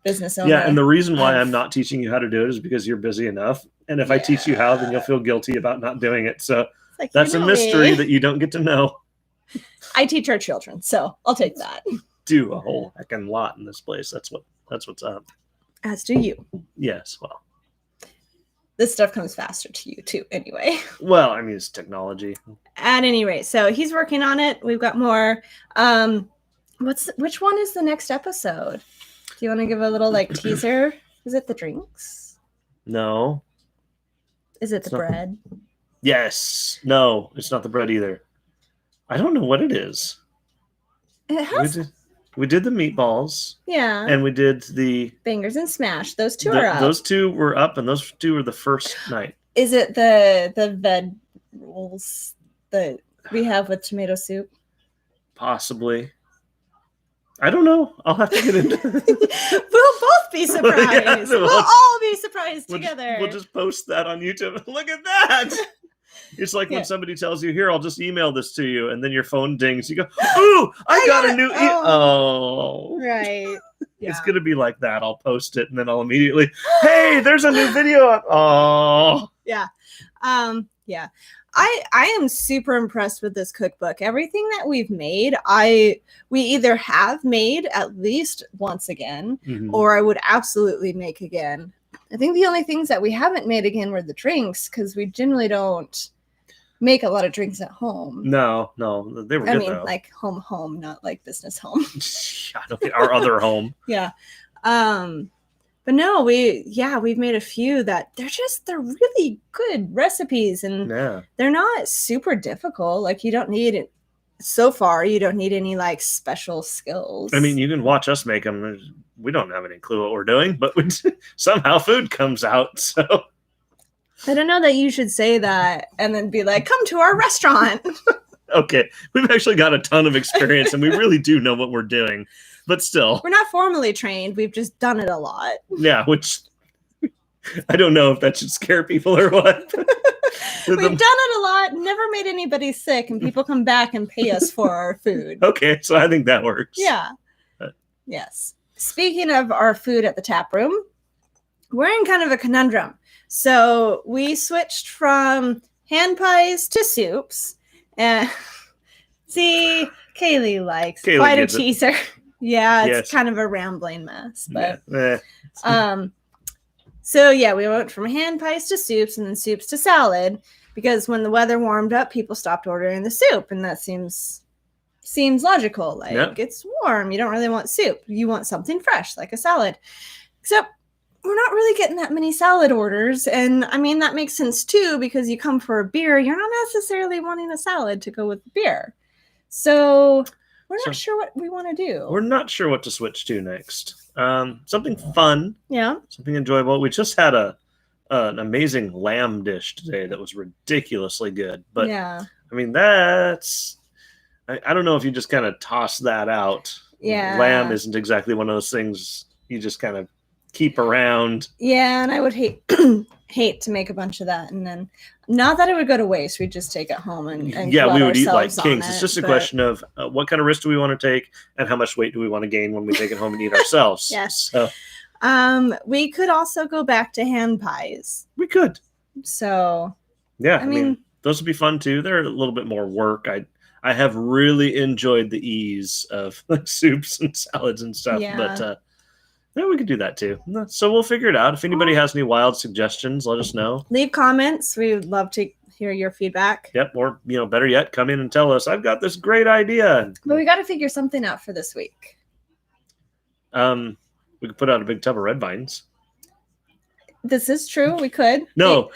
business owner. yeah, and the reason why I'm not teaching you how to do it is because you're busy enough. And if I teach you how, then you'll feel guilty about not doing it. So like, that's a mystery that you don't get to know. I teach our children, so I'll take that. Do a whole heckin' lot in this place. That's what's up. As do you. Yes, well. This stuff comes faster to you too, anyway. Well, I mean, it's technology. At any rate, so he's working on it. We've got more. Which one is the next episode? Do you want to give a little like teaser? Is it the drinks? No. Is it the bread? Yes. No, it's not the bread either. I don't know what it is. It has. We did the meatballs. Yeah. And we did the Bangers and Smash. Those two are up. Those two were up, and those two were the first night. Is it the veg rolls that we have with tomato soup? Possibly. I don't know. I'll have to get into it. We'll both be surprised. Yeah, we'll all be surprised together. We'll just post that on YouTube. Look at that. It's like when somebody tells you, here, I'll just email this to you. And then your phone dings. You go, ooh, I got a new Right. Yeah. It's going to be like that. I'll post it and then I'll immediately, hey, there's a new video. Oh. Yeah. Yeah. I am super impressed with this cookbook. Everything that we've made, we either have made at least once again, or I would absolutely make again. I think the only things that we haven't made again were the drinks, because we generally don't make a lot of drinks at home. No, they were good. I mean, though. Like home, not like business home. I don't think our other home. Yeah. But no, we've made a few that they're really good recipes, and they're not super difficult. Like you don't need any like special skills. I mean, you can watch us make them. We don't have any clue what we're doing, but somehow food comes out. So I don't know that you should say that and then be like, come to our restaurant. Okay. We've actually got a ton of experience and we really do know what we're doing. But still, we're not formally trained. We've just done it a lot. Yeah, which I don't know if that should scare people or what. We've done it a lot, never made anybody sick, and people come back and pay us for our food. Okay, so I think that works. Yeah. Yes. Speaking of our food at the tap room, we're in kind of a conundrum. So we switched from hand pies to soups. And see, Kaylee likes quite a teaser. Yeah, it's kind of a rambling mess. But so yeah, we went from hand pies to soups and then soups to salad, because when the weather warmed up, people stopped ordering the soup, and that seems logical. Like it's warm, you don't really want soup. You want something fresh, like a salad. Except we're not really getting that many salad orders, and I mean that makes sense too, because you come for a beer, you're not necessarily wanting a salad to go with the beer. So we're not sure what we want to do. We're not sure what to switch to next. Something fun. Yeah. Something enjoyable. We just had an amazing lamb dish today that was ridiculously good. But I mean, I don't know if you just kind of toss that out. Yeah. Lamb isn't exactly one of those things you just kind of keep around. Yeah, and I would hate hate to make a bunch of that, and then not that it would go to waste. We'd just take it home and yeah, glut we would eat like ourselves on kings. It's just a question of what kind of risk do we want to take, and how much weight do we want to gain when we take it home and eat ourselves. Yes. So, we could also go back to hand pies. we could. So Yeah, I mean, those would be fun too. They're a little bit more work. I have really enjoyed the ease of like soups and salads and stuff. Yeah. But yeah, we could do that too. So we'll figure it out. If anybody has any wild suggestions, let us know. Leave comments. We would love to hear your feedback. Yep. Or better yet, come in and tell us, I've got this great idea. But we got to figure something out for this week. We could put out a big tub of red vines. This is true. We could. No,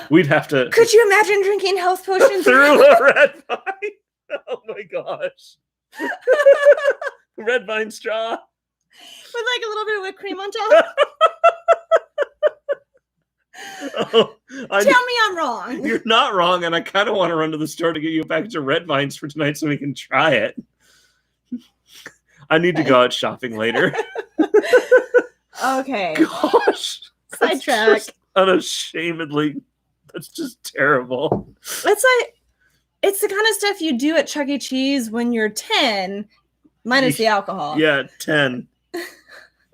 we'd have to. Could you imagine drinking health potions through a red vine? Oh my gosh. Red vine straw. With like a little bit of whipped cream on top. Tell me I'm wrong. You're not wrong, and I kind of want to run to the store to get you a package of red vines for tonight so we can try it. I need to go out shopping later. Okay. Gosh. Sidetrack. Unashamedly, that's just terrible. It's the kind of stuff you do at Chuck E. Cheese when you're 10, minus the alcohol. Yeah, 10.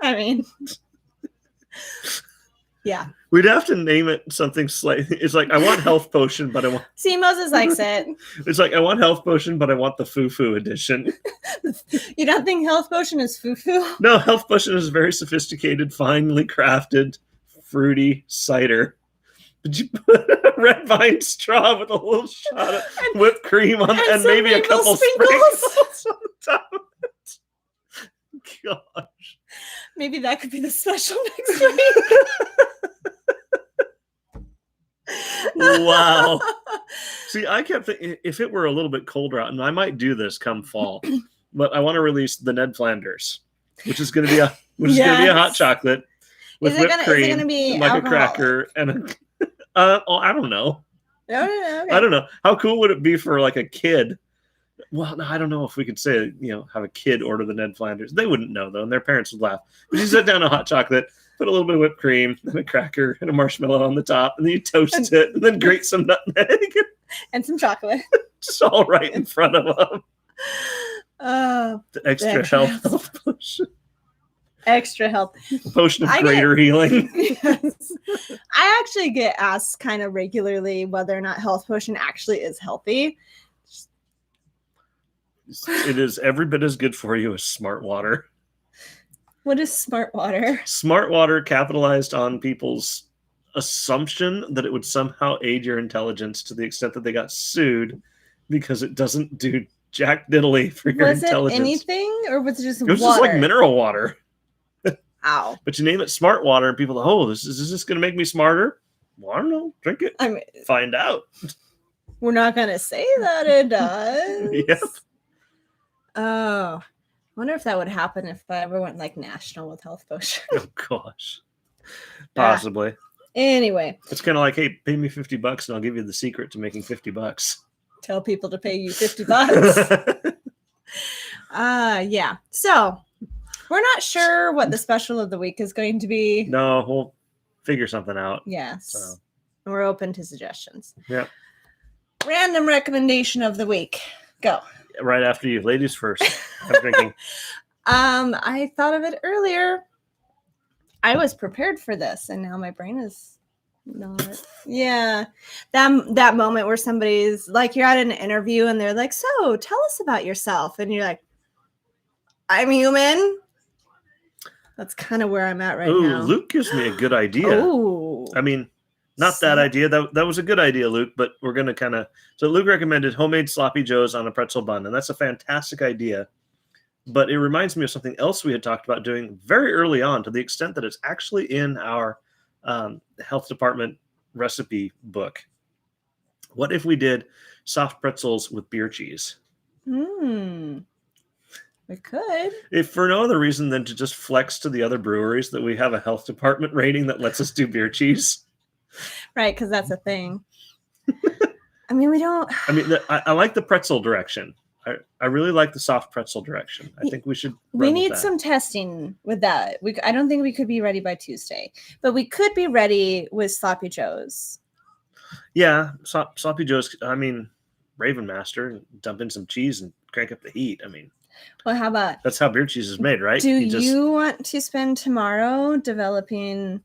I mean, yeah. We'd have to name it something slightly. It's like, I want health potion, but I want... See, Moses likes it. It's like, I want health potion, but I want the foo-foo edition. You don't think health potion is foo-foo? No, health potion is very sophisticated, finely crafted, fruity cider. But you put a red vine straw with a little shot of whipped cream on and maybe a couple sprinkles on top of it. Gosh. Maybe that could be the special next week. Wow. See, I kept thinking if it were a little bit colder out, and I might do this come fall, but I want to release the Ned Flanders, which is going to be a hot chocolate with whipped cream, is it gonna be like alcoholic? a cracker, and I don't know. No, okay. I don't know. How cool would it be for like a kid? Well, no, I don't know if we could say, have a kid order the Ned Flanders. They wouldn't know, though, and their parents would laugh. But you set down a hot chocolate, put a little bit of whipped cream, and a cracker, and a marshmallow on the top, and then you toast it, and then grate some nutmeg. And some chocolate. Just all right in front of them. The extra health potion. Extra health. Potion of greater healing. Yes. I actually get asked kind of regularly whether or not health potion actually is healthy. It is every bit as good for you as smart water. What is smart water? Smart water capitalized on people's assumption that it would somehow aid your intelligence to the extent that they got sued because it doesn't do jack diddly for your intelligence. Was it anything, or was it just water? It was just like mineral water. Ow. But you name it smart water and people go, is this going to make me smarter? Well, I don't know. Drink it. Find out. We're not going to say that it does. Yep. Oh, I wonder if that would happen if I ever went like national with health potion. Oh gosh, possibly. Anyway, it's kind of like, hey, pay me $50 and I'll give you the secret to making $50. Tell people to pay you $50. Yeah. So we're not sure what the special of the week is going to be. No, we'll figure something out. Yes. So. And we're open to suggestions. Yep. Random recommendation of the week. Go. Right after you. Ladies first. I'm drinking. I thought of it earlier. I was prepared for this, and now my brain is not. Yeah. That moment where somebody's like, you're at an interview and they're like, so tell us about yourself. And you're like, I'm human. That's kind of where I'm at right now. Luke gives me a good idea. Oh. I mean, not that idea. That was a good idea, Luke, but we're going to kind of... So Luke recommended homemade sloppy joes on a pretzel bun, and that's a fantastic idea. But it reminds me of something else we had talked about doing very early on, to the extent that it's actually in our health department recipe book. What if we did soft pretzels with beer cheese? We could. If for no other reason than to just flex to the other breweries that we have a health department rating that lets us do beer cheese. Right, because that's a thing. I mean, we don't... I mean, I like the pretzel direction. I really like the soft pretzel direction. I think we should. We need some testing with that. I don't think we could be ready by Tuesday, but we could be ready with Sloppy Joe's. Yeah, Sloppy Joe's. I mean, Raven Master, dump in some cheese and crank up the heat. I mean, well, how about that's how beer cheese is made, right? Do you want to spend tomorrow developing?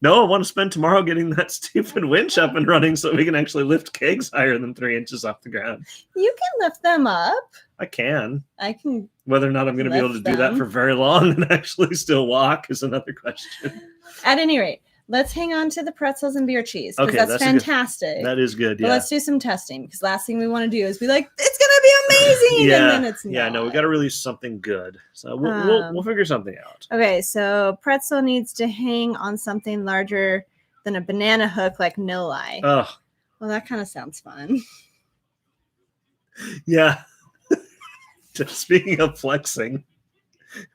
No, I want to spend tomorrow getting that stupid winch up and running so we can actually lift kegs higher than 3 inches off the ground. You can lift them up. I can. I can. Whether or not I'm going to be able to do that for very long and actually still walk is another question. At any rate, let's hang on to the pretzels and beer cheese because that's fantastic. That is good. Yeah. But let's do some testing because last thing we want to do is be like, it's going to be amazing. Yeah. And then it's not. Yeah, no, we got to release something good. So we'll figure something out. Okay. So pretzel needs to hang on something larger than a banana hook like no lie. Oh. Well, that kind of sounds fun. Yeah. Just speaking of flexing,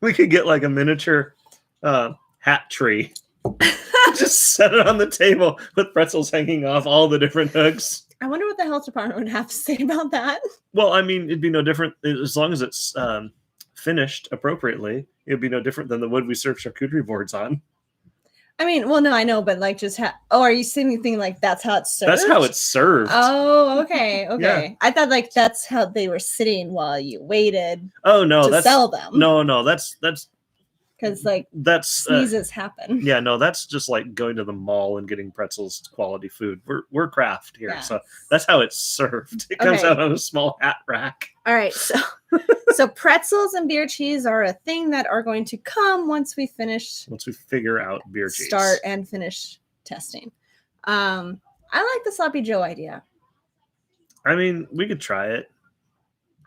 we could get like a miniature hat tree. Just set it on the table with pretzels hanging off all the different hooks. I wonder what the health department would have to say about that. Well, I mean, it'd be no different as long as it's finished appropriately. It'd be no different than the wood we serve charcuterie boards on. I mean, well, no, I know, but like just are you thinking like that's how it's served? That's how it's served. Oh, okay. Yeah. I thought like that's how they were sitting while you waited. Oh no, to sell them. No, that's because like that's sneezes happen. Yeah, no, that's just like going to the mall and getting pretzels quality food. We're craft here, so that's how it's served. It comes out on a small hat rack. All right, so pretzels and beer cheese are a thing that are going to come once we figure out beer cheese. Start and finish testing. I like the Sloppy Joe idea. I mean, we could try it.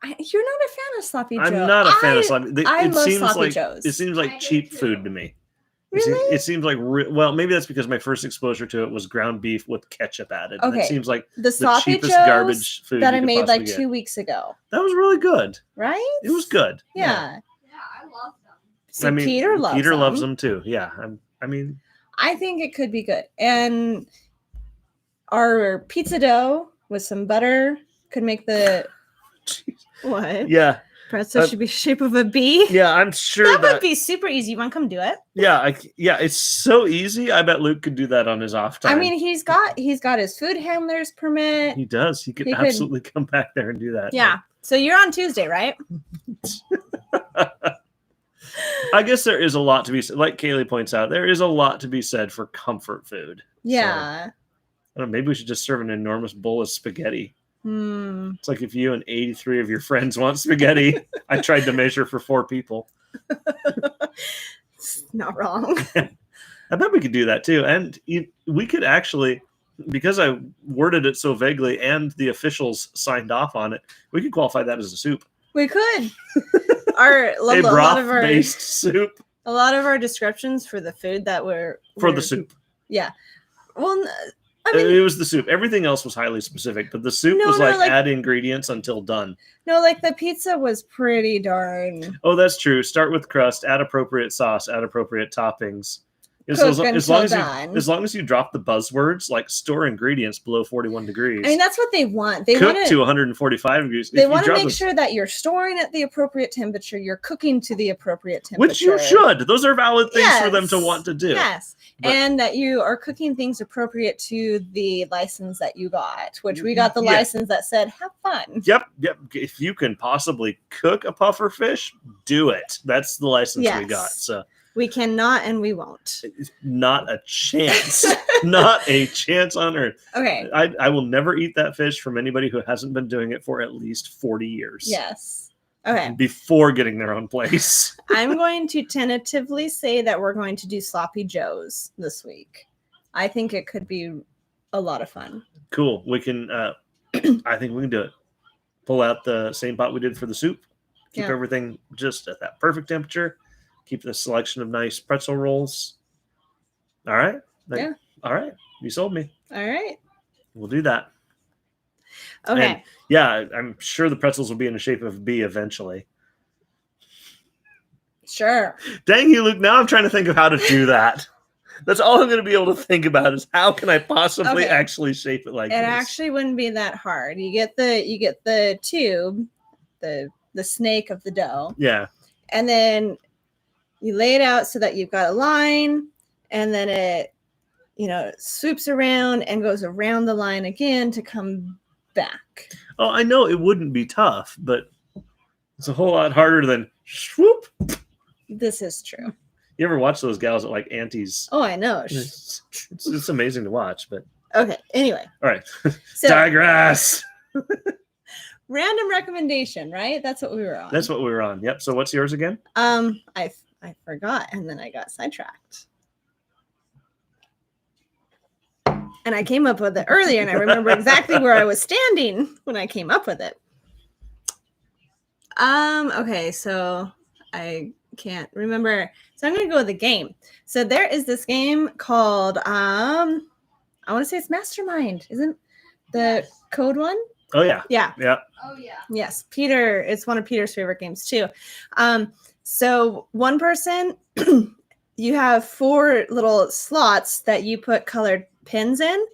You're not a fan of Sloppy Joe. I'm not a fan of Sloppy. I love Sloppy Joes. It seems like cheap food to me. Really? It seems like well, maybe that's because my first exposure to it was ground beef with ketchup added. Okay. It seems like the cheapest Joes garbage food that I made like 2 weeks ago. That was really good. Right? It was good. Yeah. Yeah, I love them. See, Peter loves them too. Yeah. I think it could be good. And our pizza dough with some butter could make the what? Yeah. Pretzel should be shape of a B. Yeah, I'm sure that would be super easy. You want to come do it? Yeah, it's so easy. I bet Luke could do that on his off time. I mean, he's got his food handler's permit. He does. He could absolutely come back there and do that. Yeah. So you're on Tuesday, right? I guess there is a lot to be said. Like Kaylee points out, there is a lot to be said for comfort food. Yeah. So, I don't know, maybe we should just serve an enormous bowl of spaghetti. It's like if you and 83 of your friends want spaghetti. I tried to measure for 4 people. Not wrong. I bet we could do that too. And we could actually, because I worded it so vaguely and the officials signed off on it, we could qualify that as a soup. We could. A broth-based soup. A lot of our descriptions for the food that were the soup. Yeah. Well, I mean, it was the soup. Everything else was highly specific, but the soup was like add ingredients until done. No, like the pizza was pretty darn. Oh, that's true. Start with crust, add appropriate sauce, add appropriate toppings. As long as you drop the buzzwords like store ingredients below 41 degrees. I mean, that's what they want. They cook to 145 degrees. They want to make sure that you're storing at the appropriate temperature. You're cooking to the appropriate temperature. Which you should. Those are valid things for them to want to do. Yes. And that you are cooking things appropriate to the license that you got, which we got the license that said, have fun. Yep. If you can possibly cook a puffer fish, do it. That's the license we got. So we cannot and we won't. Not a chance. Not a chance on earth. Okay. I will never eat that fish from anybody who hasn't been doing it for at least 40 years. Yes. Okay. Before getting their own place. I'm going to tentatively say that we're going to do Sloppy Joe's this week. I think it could be a lot of fun. Cool. We can, I think we can do it. Pull out the same pot we did for the soup. Keep everything just at that perfect temperature. Keep the selection of nice pretzel rolls. All right. All right. You sold me. All right. We'll do that. Okay. And I'm sure the pretzels will be in the shape of B eventually. Sure. Dang you, Luke. Now I'm trying to think of how to do that. That's all I'm going to be able to think about is how can I possibly actually shape it like this? It actually wouldn't be that hard. You get the tube, the snake of the dough. Yeah. And then you lay it out so that you've got a line, and then it, swoops around and goes around the line again to come back. Oh, I know it wouldn't be tough, but it's a whole lot harder than swoop. This is true. You ever watch those gals at like Auntie's? Oh, I know. It's amazing to watch, but okay. Anyway. All right. So, digress. Random recommendation, right? That's what we were on. That's what we were on. Yep. So what's yours again? I forgot, and then I got sidetracked. And I came up with it earlier, and I remember exactly where I was standing when I came up with it. Okay, so I can't remember. So I'm going to go with a game. So there is this game called, I want to say it's Mastermind. Isn't the code one? Oh, yeah. Yeah. Yeah. Oh, yeah. Yes, Peter. It's one of Peter's favorite games, too. So one person, you have 4 little slots that you put colored pins in,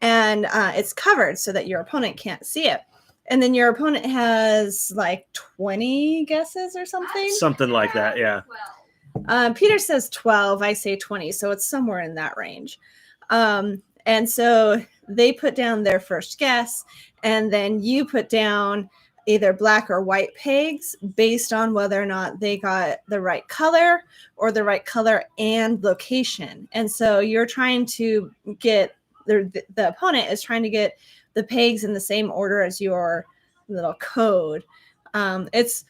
and it's covered so that your opponent can't see it. And then your opponent has like 20 guesses or something. Something like that, yeah. Peter says 12. I say 20. So it's somewhere in that range. And so they put down their first guess, and then you put down either black or white pegs based on whether or not they got the right color or the right color and location. And so you're trying to get the opponent is trying to get the pegs in the same order as your little code. It's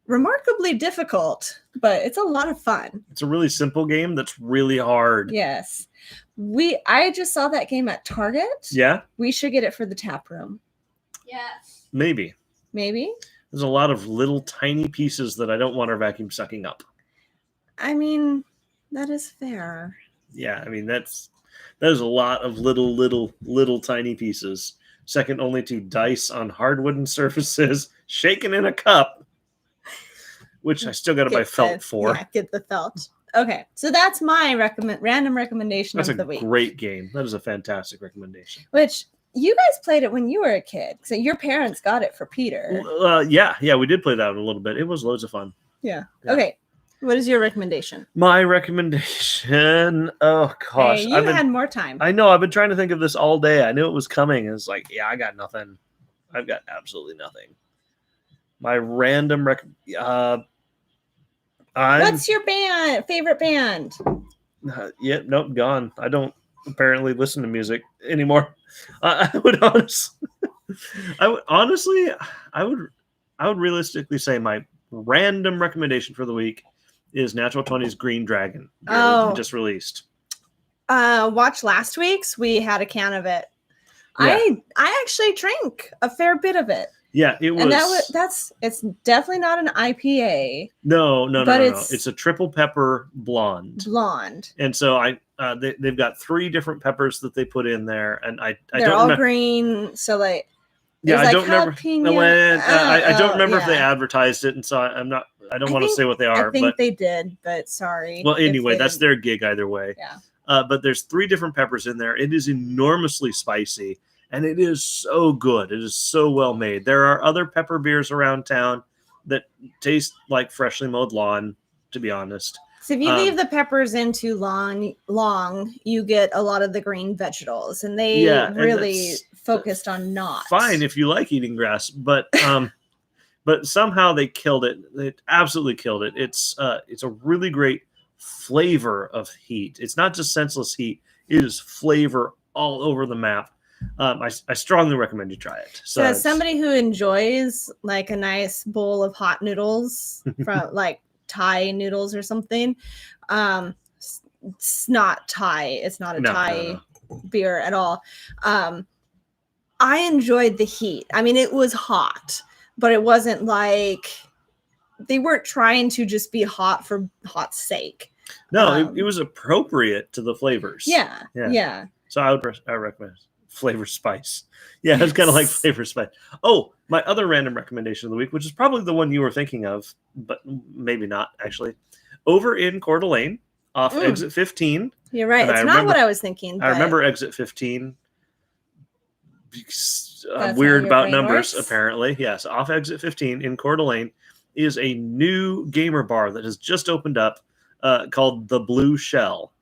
remarkably difficult, but it's a lot of fun. It's a really simple game that's really hard. Yes. I just saw that game at Target. Yeah? We should get it for the tap room. Yes. Maybe. Maybe. There's a lot of little tiny pieces that I don't want our vacuum sucking up. I mean, that is fair. Yeah, I mean, that is a lot of little tiny pieces. Second only to dice on hard wooden surfaces, shaken in a cup, which I still got to buy felt for. Yeah, get the felt. Okay, so that's my random recommendation of the week. That's a great game. That is a fantastic recommendation. Which you guys played it when you were a kid. So your parents got it for Peter. Yeah, we did play that a little bit. It was loads of fun. Yeah. Okay. What is your recommendation? My recommendation. Oh gosh, hey, you had more time. I know. I've been trying to think of this all day. I knew it was coming. It's like, yeah, I got nothing. I've got absolutely nothing. My random what's your favorite band? Nope, gone. I don't apparently listen to music anymore. I would realistically say my random recommendation for the week is Natural 20's Green Dragon. Just released. Watch last week's. We had a can of it. Yeah. I actually drank a fair bit of it. Yeah, it was. And it's definitely not an IPA. No. It's a triple pepper blonde. And so they've got 3 different peppers that they put in there, and they're all green. So like, yeah, I don't remember. I don't remember if they yeah. advertised it, and so I don't want to say what they are. I think they did, but sorry. Well, anyway, that's their gig either way. Yeah. But there's 3 different peppers in there. It is enormously spicy, and it is so good. It is so well made. There are other pepper beers around town that taste like freshly mowed lawn, to be honest. So if you leave the peppers in too long, you get a lot of the green vegetables, and they really focused on not. Fine if you like eating grass, but but somehow they killed it. They absolutely killed it. It's a really great flavor of heat. It's not just senseless heat. It is flavor all over the map. I strongly recommend you try it. So as somebody who enjoys like a nice bowl of hot noodles from like Thai noodles or something, it's not Thai. It's not a Thai beer at all. I enjoyed the heat. I mean, it was hot, but it wasn't like they weren't trying to just be hot for hot's sake. No, it was appropriate to the flavors. Yeah. So I recommend Flavor Spice. Yeah, it's kind of like Flavor Spice. Oh, my other random recommendation of the week, which is probably the one you were thinking of, but maybe not actually. Over in Coeur d'Alene, off exit 15. You're right. It's not what I was thinking. I remember exit 15 because That's how weird your about brain numbers, works? apparently. Yes, off exit 15 in Coeur d'Alene is a new gamer bar that has just opened up called the Blue Shell.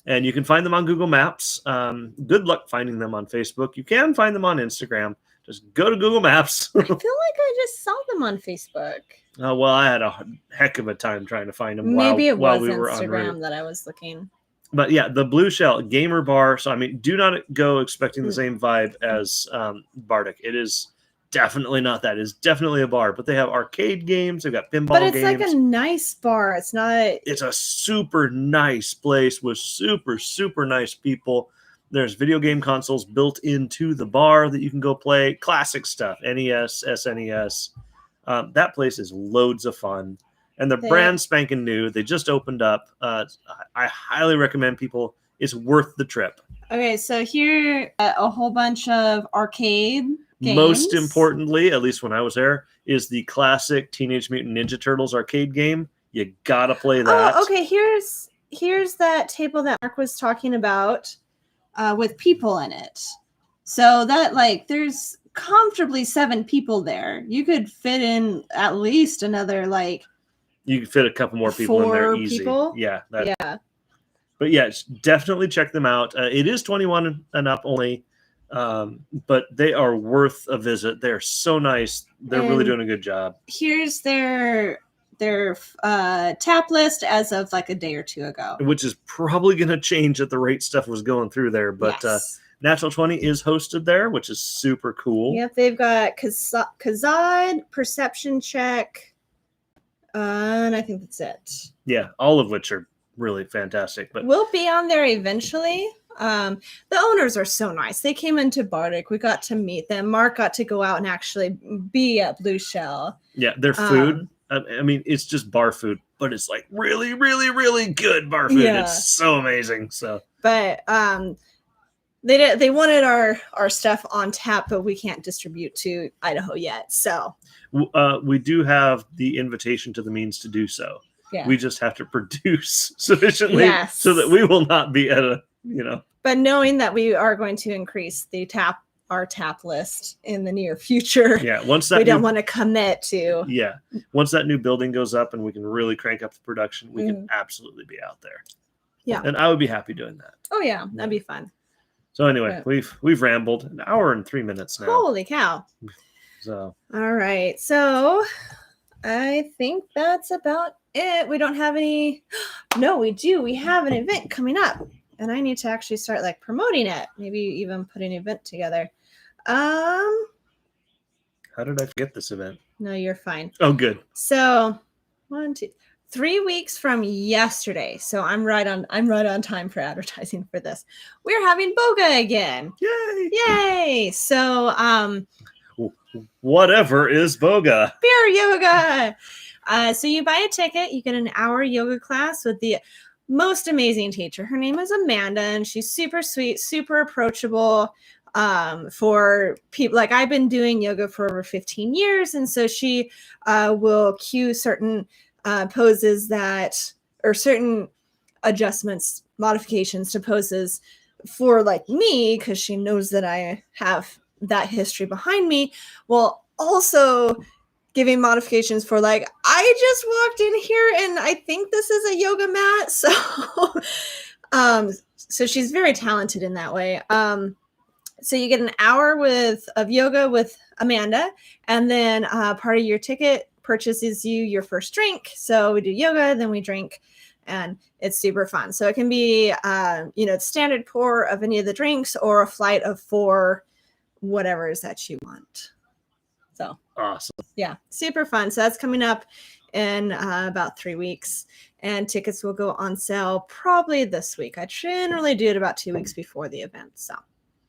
And you can find them on Google Maps. Good luck finding them on Facebook. You can find them on Instagram. Just go to Google Maps. I feel like I just saw them on Facebook. Well, I had a heck of a time trying to find them Maybe it while was we were en route. Instagram that I was looking. But yeah, the Blue Shell gamer bar. So I mean, do not go expecting the Mm. same vibe as Bardic. It is definitely not that. It's definitely a bar, but they have arcade games. They've got pinball But it's games. like a nice bar. It's not. It's a super nice place with super nice people. There's video game consoles built into the bar that you can go play. Classic stuff, NES, SNES. That place is loads of fun. And they're brand spanking new. They just opened up. I highly recommend people. It's worth the trip. Okay, so here a whole bunch of arcade games. Most importantly, at least when I was there, is the classic Teenage Mutant Ninja Turtles arcade game. You gotta play that. Oh, okay. Here's that table that Mark was talking about with people in it. So that there's comfortably 7 people there. You could fit in at least another you could fit a couple more people in there 4 easy. people. Yeah. Yeah. But yeah, definitely check them out. It is 21 and up only, but they are worth a visit. They're so nice. They're really doing a good job. Here's their tap list as of a day or 2 ago, which is probably going to change at the rate stuff was going through there. But yes. Natural 20 is hosted there, which is super cool. Yep, they've got Kazad, Perception Check, and I think that's it. Yeah, all of which are really fantastic. But we'll be on there eventually. The owners are so nice. They came into Bardic. We got to meet them. Mark got to go out and actually be at Blue Shell. Yeah, their food. I mean, it's just bar food, but it's really good bar food. Yeah. It's so amazing. So, but they wanted our stuff on tap, but we can't distribute to Idaho yet. So we do have the invitation to the means to do so. Yeah. We just have to produce sufficiently so that we will not be at a But knowing that we are going to increase our tap list in the near future. Yeah, once that we don't want to commit to. Yeah, once that new building goes up and we can really crank up the production, we can absolutely be out there. Yeah, and I would be happy doing that. Oh yeah, that'd be fun. So anyway, we've rambled an hour and 3 minutes now. Holy cow! So all right, so I think that's about it. We don't have any. No, we do. We have an event coming up. And I need to actually start promoting it. Maybe even put an event together. How did I forget this event? No, you're fine. Oh, good. So 3 weeks from yesterday. So I'm right on time for advertising for this. We're having Boga again. Yay! So whatever is Boga? Beer yoga. So you buy a ticket, you get an hour yoga class with the most amazing teacher. Her name is Amanda, and she's super sweet, super approachable for people. I've been doing yoga for over 15 years, and so she will cue certain poses or certain adjustments, modifications to poses for me, because she knows that I have that history behind me. Well, also giving modifications for I just walked in here and I think this is a yoga mat. So so she's very talented in that way. So you get an hour of yoga with Amanda, and then part of your ticket purchases you your first drink. So we do yoga, then we drink, and it's super fun. So it can be standard pour of any of the drinks or a flight of 4 whatever's that you want. So awesome. Yeah, super fun. So that's coming up in about 3 weeks, and tickets will go on sale probably this week. I generally do it about 2 weeks before the event. So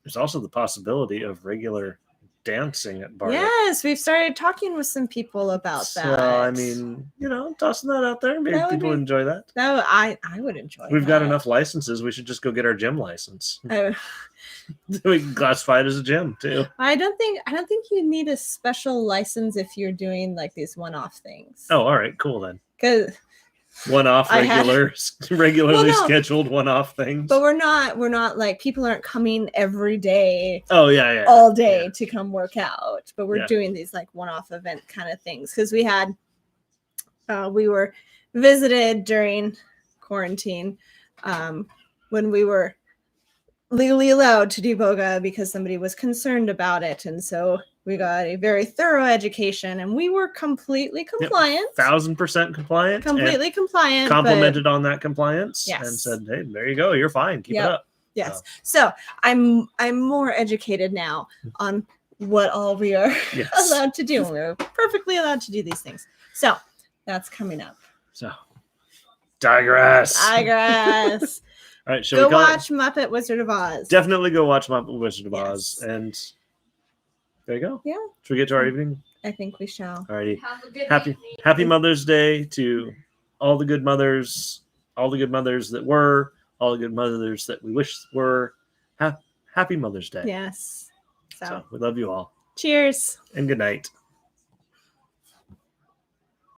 there's also the possibility of regular dancing at Bardic. Yes, we've started talking with some people about that. So I mean, tossing that out there, maybe people would enjoy that. No, I would enjoy. We've got enough licenses. We should just go get our gym license. We can classify it as a gym too. I don't think you need a special license if you're doing these one-off things. Oh, all right, cool then. Because one-off regularly Well, no. scheduled one-off things. But we're not like, people aren't coming every day. Oh yeah. All day to come work out. But we're Yeah. doing these like one-off event kind of things because we were visited during quarantine when we were legally allowed to do boga because somebody was concerned about it, and so we got a very thorough education, and we were completely compliant. 1000% compliant. Completely compliant. Complimented on that compliance. Yes. And said, hey, there you go. You're fine. Keep it up. Yes. So I'm more educated now on what all we are allowed to do. We're perfectly allowed to do these things. So that's coming up. So digress. All right, go watch Muppet Wizard of Oz. Definitely go watch Muppet Wizard of Oz. And there you go. Yeah. Should we get to our evening? I think we shall. Alrighty. Happy Mother's Day to all the good mothers that were, all the good mothers that we wish were. Happy Mother's Day. Yes. So we love you all. Cheers. And good night.